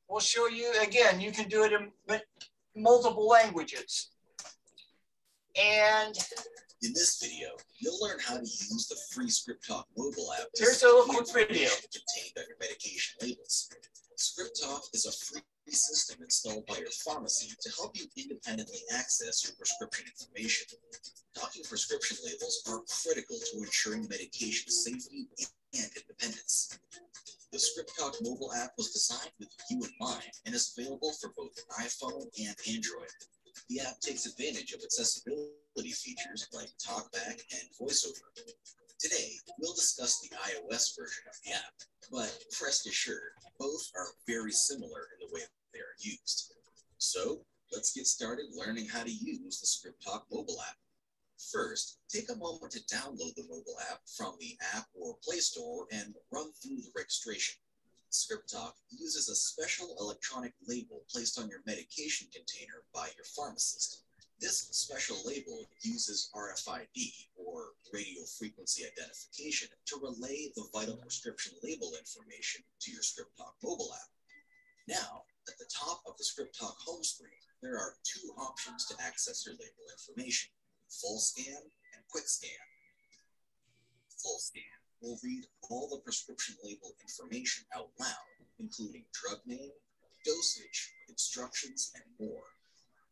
We'll show you, again, you can do it in multiple languages. And in this video, you'll learn how to use the free Script Talk mobile app. Here's a little quick video. Contained on your medication labels. Script Talk is a free system installed by your pharmacy to help you independently access your prescription information. Talking prescription labels are critical to ensuring medication safety and independence. The Script Talk mobile app was designed with you in mind and is available for both iPhone and Android. The app takes advantage of accessibility features like TalkBack and VoiceOver. Today, we'll discuss the iOS version of the app, but rest assured, both are very similar in the way they are used. So, let's get started learning how to use the Script Talk mobile app. First, take a moment to download the mobile app from the App or Play Store and run through the registration. Script Talk uses a special electronic label placed on your medication container by your pharmacist. This special label uses RFID, or radio frequency identification, to relay the vital prescription label information to your Script Talk mobile app. Now, at the top of the Script Talk home screen, there are two options to access your label information: Full Scan and Quick Scan. Full Scan will read all the prescription label information out loud, including drug name, dosage, instructions, and more.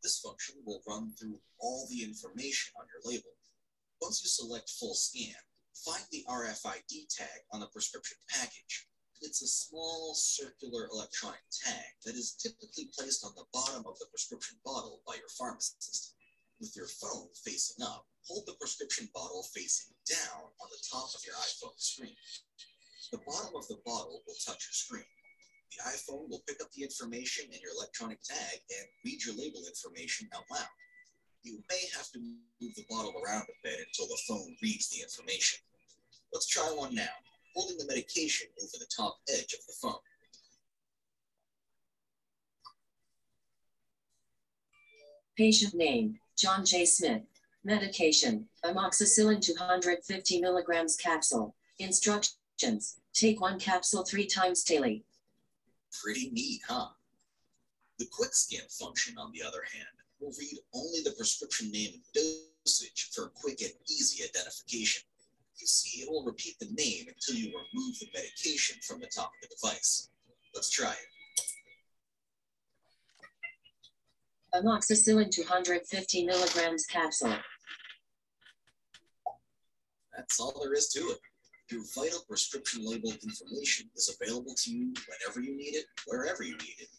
This function will run through all the information on your label. Once you select Full Scan, find the RFID tag on the prescription package. It's a small circular electronic tag that is typically placed on the bottom of the prescription bottle by your pharmacist. With your phone facing up, hold the prescription bottle facing down on the top of your iPhone screen. The bottom of the bottle will touch your screen. The iPhone will pick up the information in your electronic tag and read your label information out loud. You may have to move the bottle around a bit until the phone reads the information. Let's try one now, holding the medication over the top edge of the phone. Patient name, John J. Smith. Medication, amoxicillin 250 milligrams capsule. Instructions, take 1 capsule 3 times daily. Pretty neat, huh? The Quick Scan function, on the other hand, will read only the prescription name and medication. You see, it will repeat the name until you remove the medication from the top of the device. Let's try it. Amoxicillin 250 milligrams capsule. That's all there is to it. Your vital prescription label information is available to you whenever you need it, wherever you need it.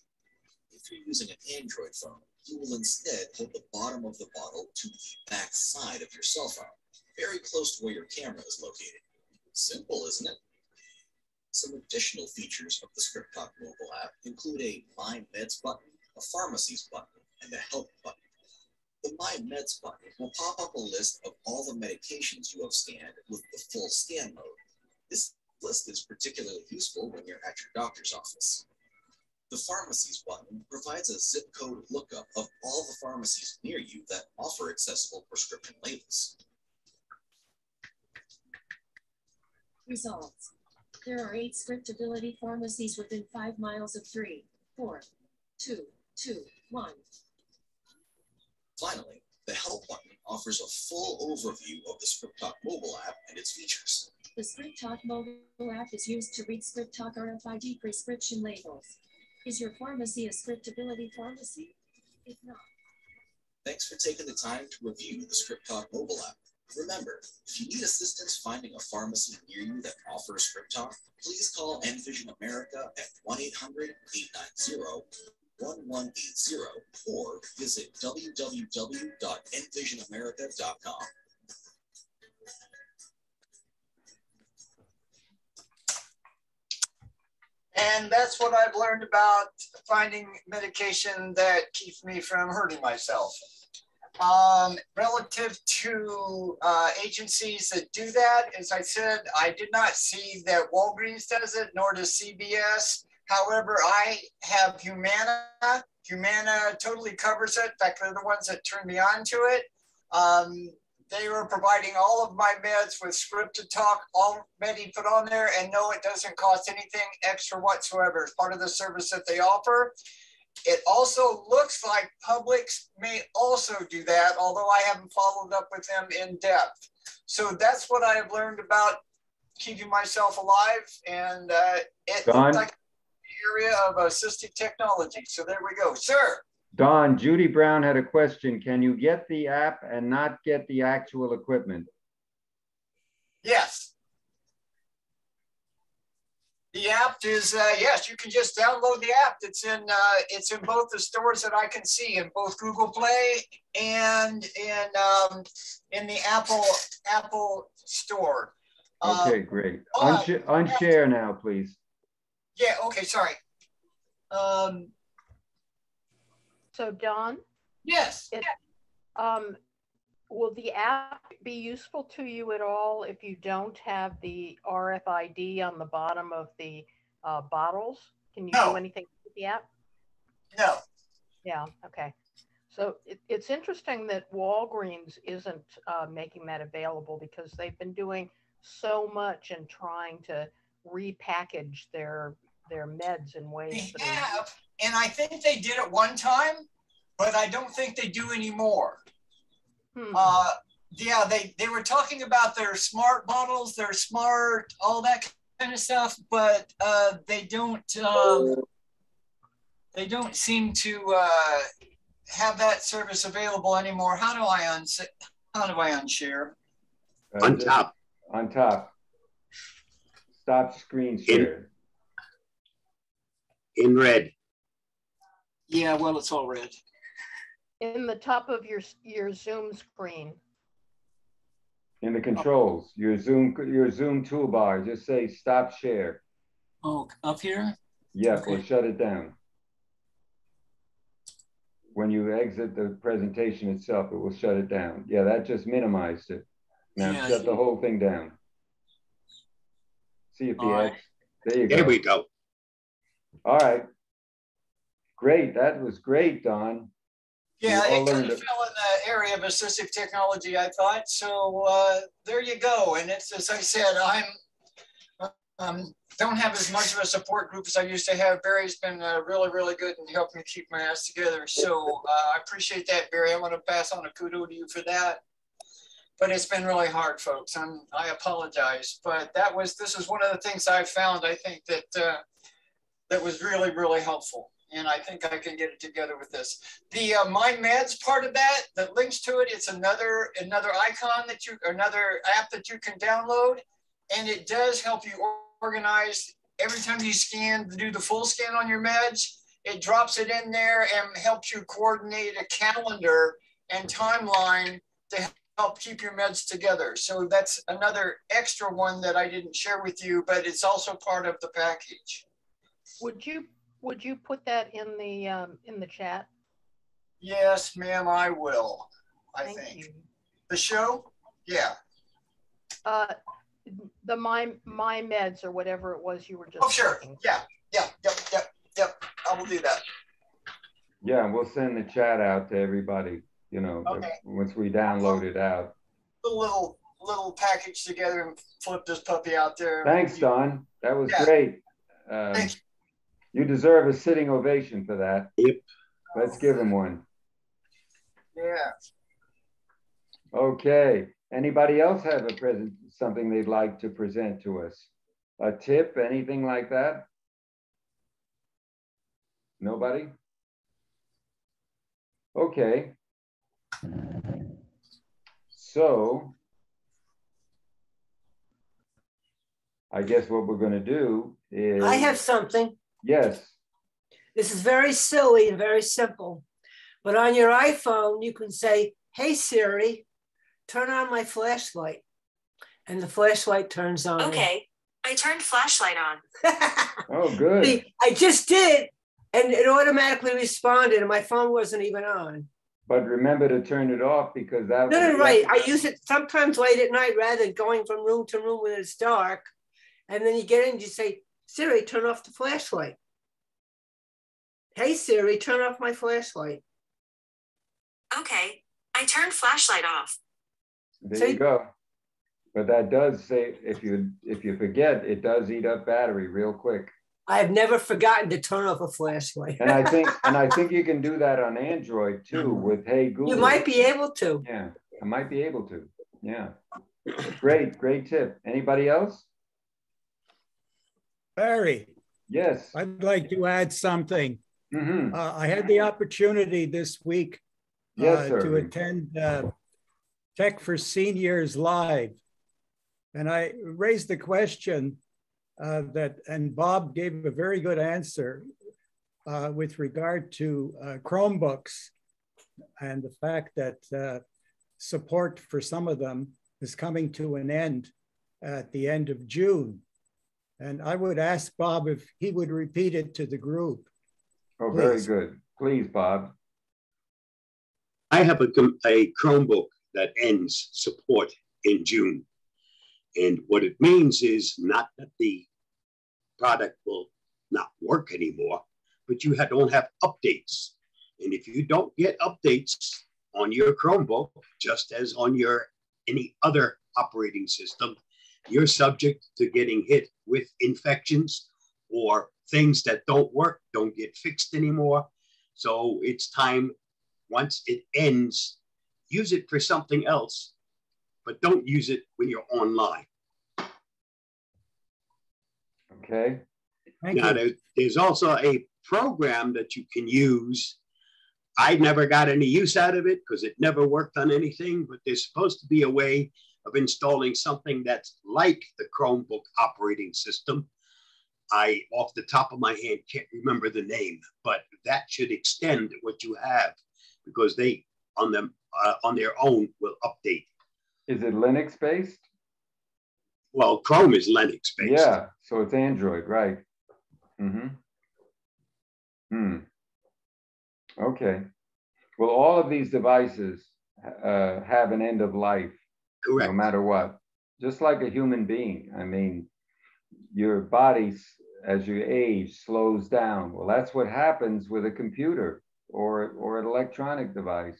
If you're using an Android phone, you will instead hold the bottom of the bottle to the back side of your cell phone, very close to where your camera is located. Simple, isn't it? Some additional features of the ScriptTalk mobile app include a My Meds button, a Pharmacies button, and a Help button. The My Meds button will pop up a list of all the medications you have scanned with the full scan mode. This list is particularly useful when you're at your doctor's office. The Pharmacies button provides a zip code lookup of all the pharmacies near you that offer accessible prescription labels. Results. There are 8 scriptability pharmacies within 5 miles of 3, 4, 2, 2, 1. Finally, the Help button offers a full overview of the ScriptTalk mobile app and its features. The ScriptTalk mobile app is used to read ScriptTalk RFID prescription labels. Is your pharmacy a scriptability pharmacy? If not, Thanks for taking the time to review the ScriptTalk mobile app. Remember, if you need assistance finding a pharmacy near you that offers ScriptTalk, please call Envision America at 1-800-890-1180 or visit www.envisionamerica.com. And that's what I've learned about finding medication that keeps me from hurting myself. Relative to agencies that do that, as I said, I did not see that Walgreens does it, nor does CVS. However, I have Humana. Humana totally covers it. In fact, they're the ones that turned me on to it. They were providing all of my meds with ScriptTalk already put on there, and no, it doesn't cost anything extra whatsoever. It's part of the service that they offer. It also looks like Publix may also do that, although I haven't followed up with them in depth. So that's what I have learned about keeping myself alive, and it looks like an area of assistive technology. So there we go. Sir. Don, Judy Brown had a question. Can you get the app and not get the actual equipment? Yes. The app is, yes, you can just download the app. It's in both the stores that I can see, in both Google Play and in the Apple store. Okay, great. Unshare now, please. Yeah, okay, sorry. So Don? Yes. Will the app be useful to you at all if you don't have the RFID on the bottom of the bottles? Can you do anything with the app? No. Yeah, okay. So it's interesting that Walgreens isn't making that available, because they've been doing so much in trying to repackage their meds in ways they have, and I think they did it one time, but I don't think they do anymore. Yeah, they were talking about their smart bottles, their smart, all that kind of stuff, but they don't seem to have that service available anymore. How do I unshare? On top. On top. Stop screen share. In red. Yeah, well, it's all red. In the top of your Zoom screen. In the controls, your Zoom toolbar, just say stop share. Oh, up here? Yeah, okay. Or shut it down. When you exit the presentation itself, it will shut it down. Yeah, that just minimized it. Now shut the whole thing down. See if the X, there you go. There we go. All right. Great, that was great, Don. Yeah, it kind of fell in the area of assistive technology, I thought. So there you go. And it's, as I said, don't have as much of a support group as I used to have. Barry's been really, really good in helping me keep my ass together. So I appreciate that, Barry. I want to pass on a kudo to you for that. but it's been really hard, folks. I apologize, but this is one of the things I found. I think that that was really, really helpful. And I think I can get it together with this. The My Meds part of that links to it, it's another icon another app that you can download. And it does help you organize every time you do the full scan on your meds. It drops it in there and helps you coordinate a calendar and timeline to help keep your meds together. So that's another extra one that I didn't share with you, but it's also part of the package. Would you put that in the chat? Yes, ma'am, I will. Thank think. You. The show? Yeah. The my meds or whatever it was you were just. Oh, sure. Talking. Yeah. Yep. I will do that. Yeah, we'll send the chat out to everybody, you know, okay. Once we download it out. A little package together and flip this puppy out there. Thanks, Don. That was great. Thanks. You deserve a sitting ovation for that. Yep. Let's give him one. Yeah. Okay. Anybody else have something they'd like to present to us? A tip, anything like that? Nobody? Okay. So I guess what we're going to do is... I have something. Yes. This is very silly and very simple. But on your iPhone, you can say, "Hey Siri, turn on my flashlight." And the flashlight turns on. Okay, I turned flashlight on. Oh, good. See, I just did, and it automatically responded, and my phone wasn't even on. But remember to turn it off because that... No, right. I use it sometimes late at night rather than going from room to room when it's dark. And then you get in and you say, "Siri, turn off the flashlight." "Hey Siri, turn off my flashlight." Okay, I turned flashlight off. There you go. But that does say, if you forget, it does eat up battery real quick. I have never forgotten to turn off a flashlight. And I think you can do that on Android too with Hey Google. You might be able to. Yeah, I might be able to. Yeah. Great tip. Anybody else? Barry. Yes. I'd like to add something. Mm-hmm. I had the opportunity this week to attend Tech for Seniors Live. And I raised the question and Bob gave a very good answer with regard to Chromebooks and the fact that support for some of them is coming to an end at the end of June. And I would ask Bob if he would repeat it to the group. Oh, very good. Please, Bob. I have a Chromebook that ends support in June. And what it means is not that the product will not work anymore, but you don't have updates. And if you don't get updates on your Chromebook, just as on any other operating system, you're subject to getting hit with infections or things that don't work, don't get fixed anymore. So it's time, once it ends, use it for something else, but don't use it when you're online. Okay. Now, there's also a program that you can use. I never got any use out of it because it never worked on anything, but there's supposed to be a way of installing something that's like the Chromebook operating system. I, off the top of my head, can't remember the name, but that should extend what you have because they, on their own, will update. Is it Linux based? Well, Chrome is Linux based. Yeah, so it's Android, right? Okay. Well, all of these devices have an end of life. Correct. No matter what. Just like a human being. I mean, your body, as you age, slows down. Well, that's what happens with a computer or an electronic device.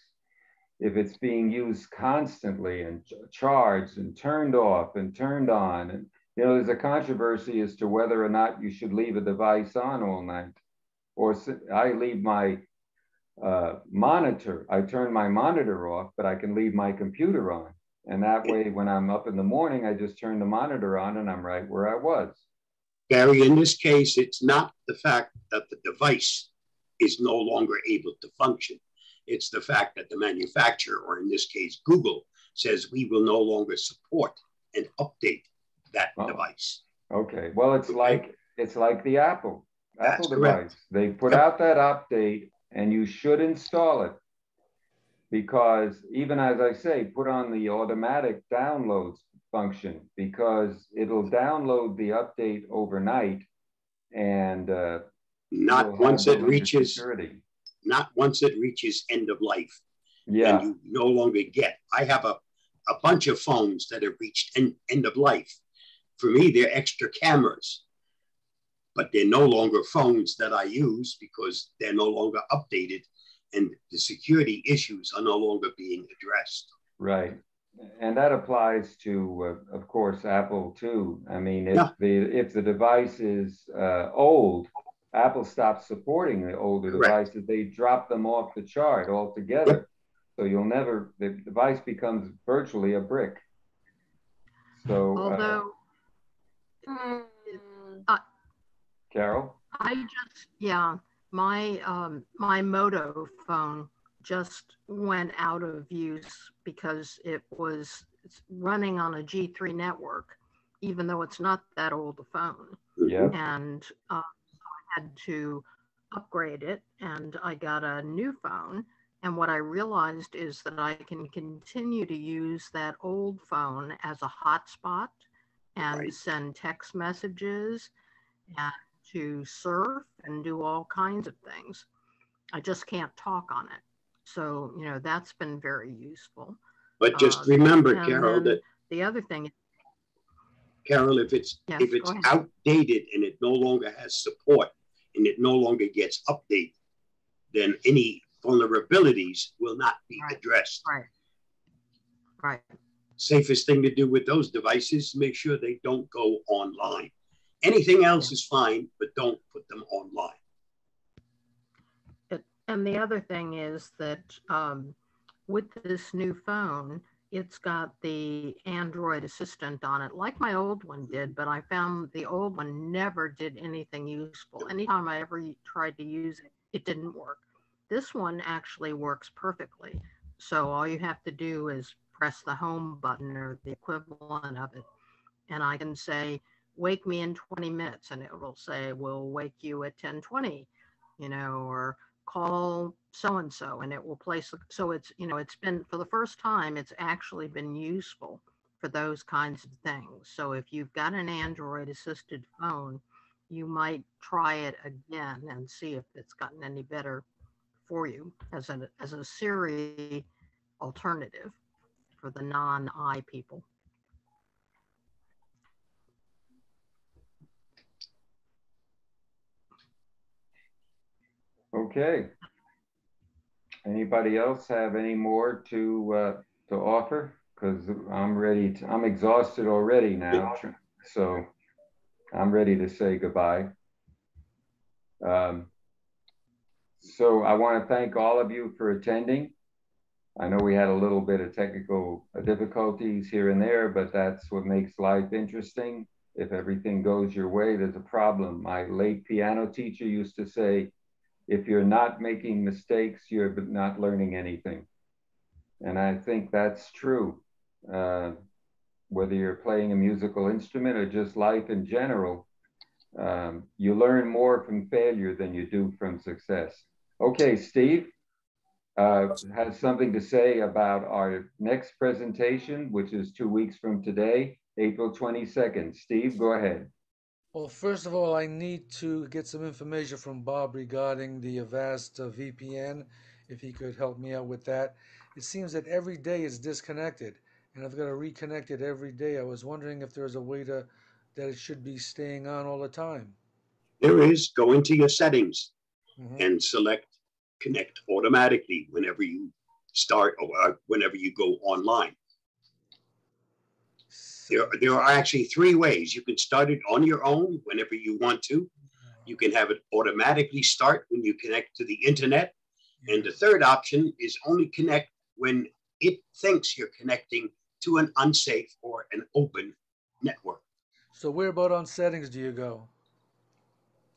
If it's being used constantly and charged and turned off and turned on. And, you know, there's a controversy as to whether or not you should leave a device on all night. Or I leave my monitor. I turn my monitor off, but I can leave my computer on. And that way, when I'm up in the morning, I just turn the monitor on and I'm right where I was. Gary, in this case, it's not the fact that the device is no longer able to function. It's the fact that the manufacturer, or in this case, Google, says we will no longer support and update that device. Okay. Well, it's like the Apple That's device. correct. They put out that update, and you should install it, because even as I say, put on the automatic downloads function, because it'll download the update overnight, and not once it reaches end of life. Yeah. And you no longer get. I have a bunch of phones that have reached end of life. For me, they're extra cameras, but they're no longer phones that I use because they're no longer updated, and the security issues are no longer being addressed. Right. And that applies to, of course, Apple too. I mean, if the device is old, Apple stops supporting the older devices. They drop them off the chart altogether. So the device becomes virtually a brick. So, although, Carol? My Moto phone just went out of use because it's running on a G3 network, even though it's not that old a phone. Yeah. And I had to upgrade it, and I got a new phone. And what I realized is that I can continue to use that old phone as a hotspot and send text messages and to surf and do all kinds of things. I just can't talk on it. So, that's been very useful. But just remember, Carol, that the other thing, Carol, if it's outdated and it no longer has support and it no longer gets updated, then any vulnerabilities will not be addressed. Right. Safest thing to do with those devices, make sure they don't go online. Anything else is fine, but don't put them online. And the other thing is that with this new phone, it's got the Android assistant on it, like my old one did, but I found the old one never did anything useful. Anytime I ever tried to use it, it didn't work. This one actually works perfectly. So all you have to do is press the home button or the equivalent of it. And I can say, wake me in 20 minutes. And it will say, we'll wake you at 10:20, or call so-and-so, and it will place. So it's, it's been, for the first time, it's actually been useful for those kinds of things. So if you've got an Android assisted phone, you might try it again and see if it's gotten any better for you as a Siri alternative for the non-I people. Okay. Anybody else have any more to offer? Because I'm exhausted already now, so I'm ready to say goodbye. So I want to thank all of you for attending. I know we had a little bit of technical difficulties here and there, but that's what makes life interesting. If everything goes your way, there's a problem. My late piano teacher used to say, if you're not making mistakes, you're not learning anything. And I think that's true. Whether you're playing a musical instrument or just life in general, you learn more from failure than you do from success. Okay, Steve has something to say about our next presentation, which is 2 weeks from today, April 22nd. Steve, go ahead. Well, first of all, I need to get some information from Bob regarding the Avast VPN, if he could help me out with that. It seems that every day it's disconnected, and I've got to reconnect it every day. I was wondering if there's a way that it should be staying on all the time. There is. Go into your settings and select connect automatically whenever you start or whenever you go online. There are actually 3 ways. You can start it on your own whenever you want to. You can have it automatically start when you connect to the internet. And the third option is only connect when it thinks you're connecting to an unsafe or an open network. So where about on settings do you go?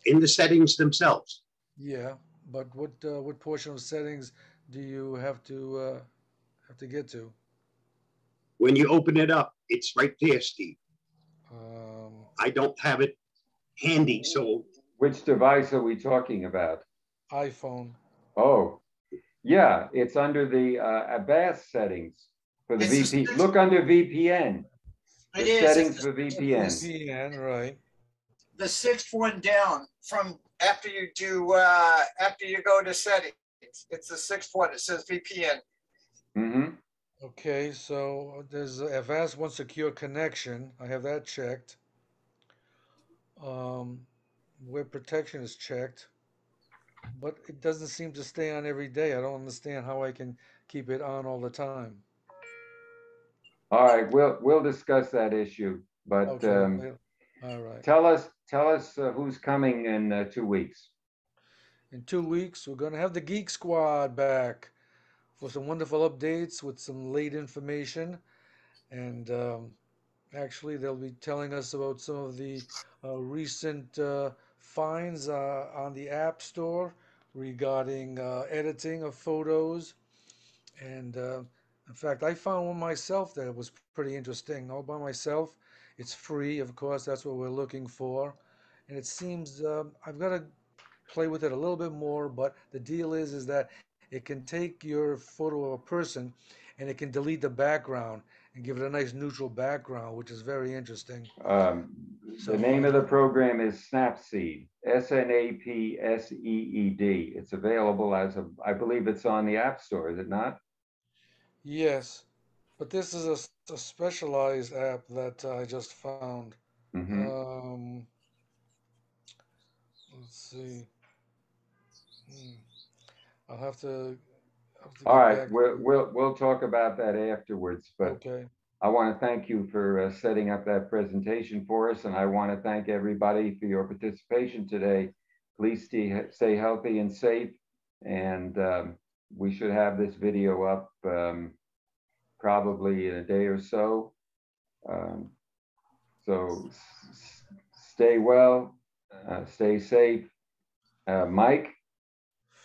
In the settings themselves. Yeah, but what portion of settings do you have to get to? When you open it up, it's right there, Steve. I don't have it handy, so. Which device are we talking about? iPhone. Oh, yeah, it's under the advanced settings for the VPN. Look under VPN. The settings for VPN. VPN, right. The sixth one down from after you go to settings. It's the sixth one. It says VPN. Mm-hmm. Okay, so there's advanced one secure connection. I have that checked. Web protection is checked, but it doesn't seem to stay on every day. I don't understand how I can keep it on all the time. All right, we'll discuss that issue, but Okay. All right. tell us who's coming in 2 weeks. In 2 weeks, we're going to have the Geek Squad back for some wonderful updates with some late information. And actually, they'll be telling us about some of the recent finds on the App Store regarding editing of photos. And in fact, I found one myself that was pretty interesting. All by myself. It's free, of course. That's what we're looking for. And it seems I've got to play with it a little bit more, but the deal is that it can take your photo of a person and it can delete the background and give it a nice neutral background, which is very interesting. The name of the program is Snapseed, Snapseed. It's available as I believe it's on the App Store, is it not? Yes, but this is a specialized app that I just found. Mm-hmm. Let's see. I'll have to All right, we'll talk about that afterwards, but okay. I want to thank you for setting up that presentation for us, and I want to thank everybody for your participation today. Please stay healthy and safe, and we should have this video up probably in a day or so. So stay well, stay safe. Mike,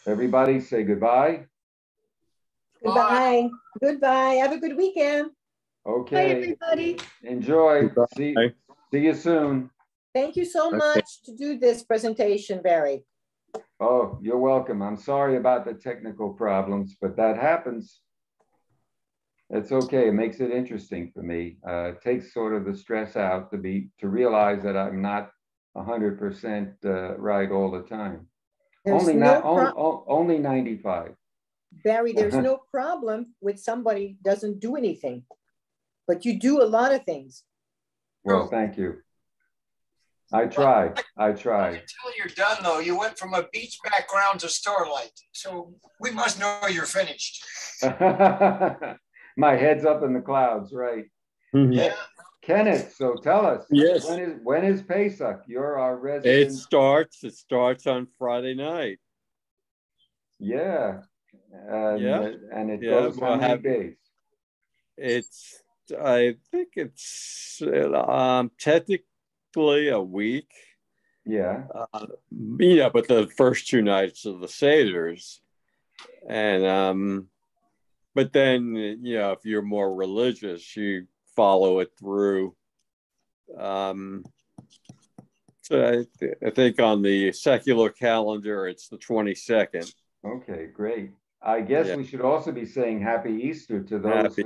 everybody say goodbye. Goodbye. Goodbye. Have a good weekend. Okay. Bye, everybody. Enjoy. See you soon. Thank you so much to do this presentation, Barry. Oh, you're welcome. I'm sorry about the technical problems, but that happens. It's okay. It makes it interesting for me. It takes sort of the stress out to realize that I'm not 100% right all the time. Only 95. Barry, there's no problem with somebody doesn't do anything, but you do a lot of things. Well, thank you. I try. Until you're done, though, you went from a beach background to starlight. So we must know you're finished. My head's up in the clouds, right? Yeah. Kenneth, so tell us. Yes. When is Pesach? You're our resident. It starts on Friday night. Yeah. And it goes how many days? I think it's technically a week. Yeah. But the first 2 nights of the Seders. And but then if you're more religious, you follow it through. So I think on the secular calendar, it's the 22nd. Okay, great. I guess we should also be saying Happy Easter to those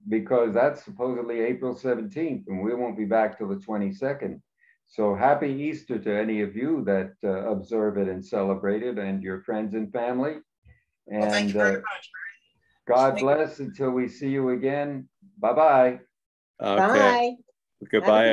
because that's supposedly April 17th, and we won't be back till the 22nd. So Happy Easter to any of you that observe it and celebrate it, and your friends and family. And thank you very much. God bless until we see you again. Bye-bye. Okay. Bye. Goodbye.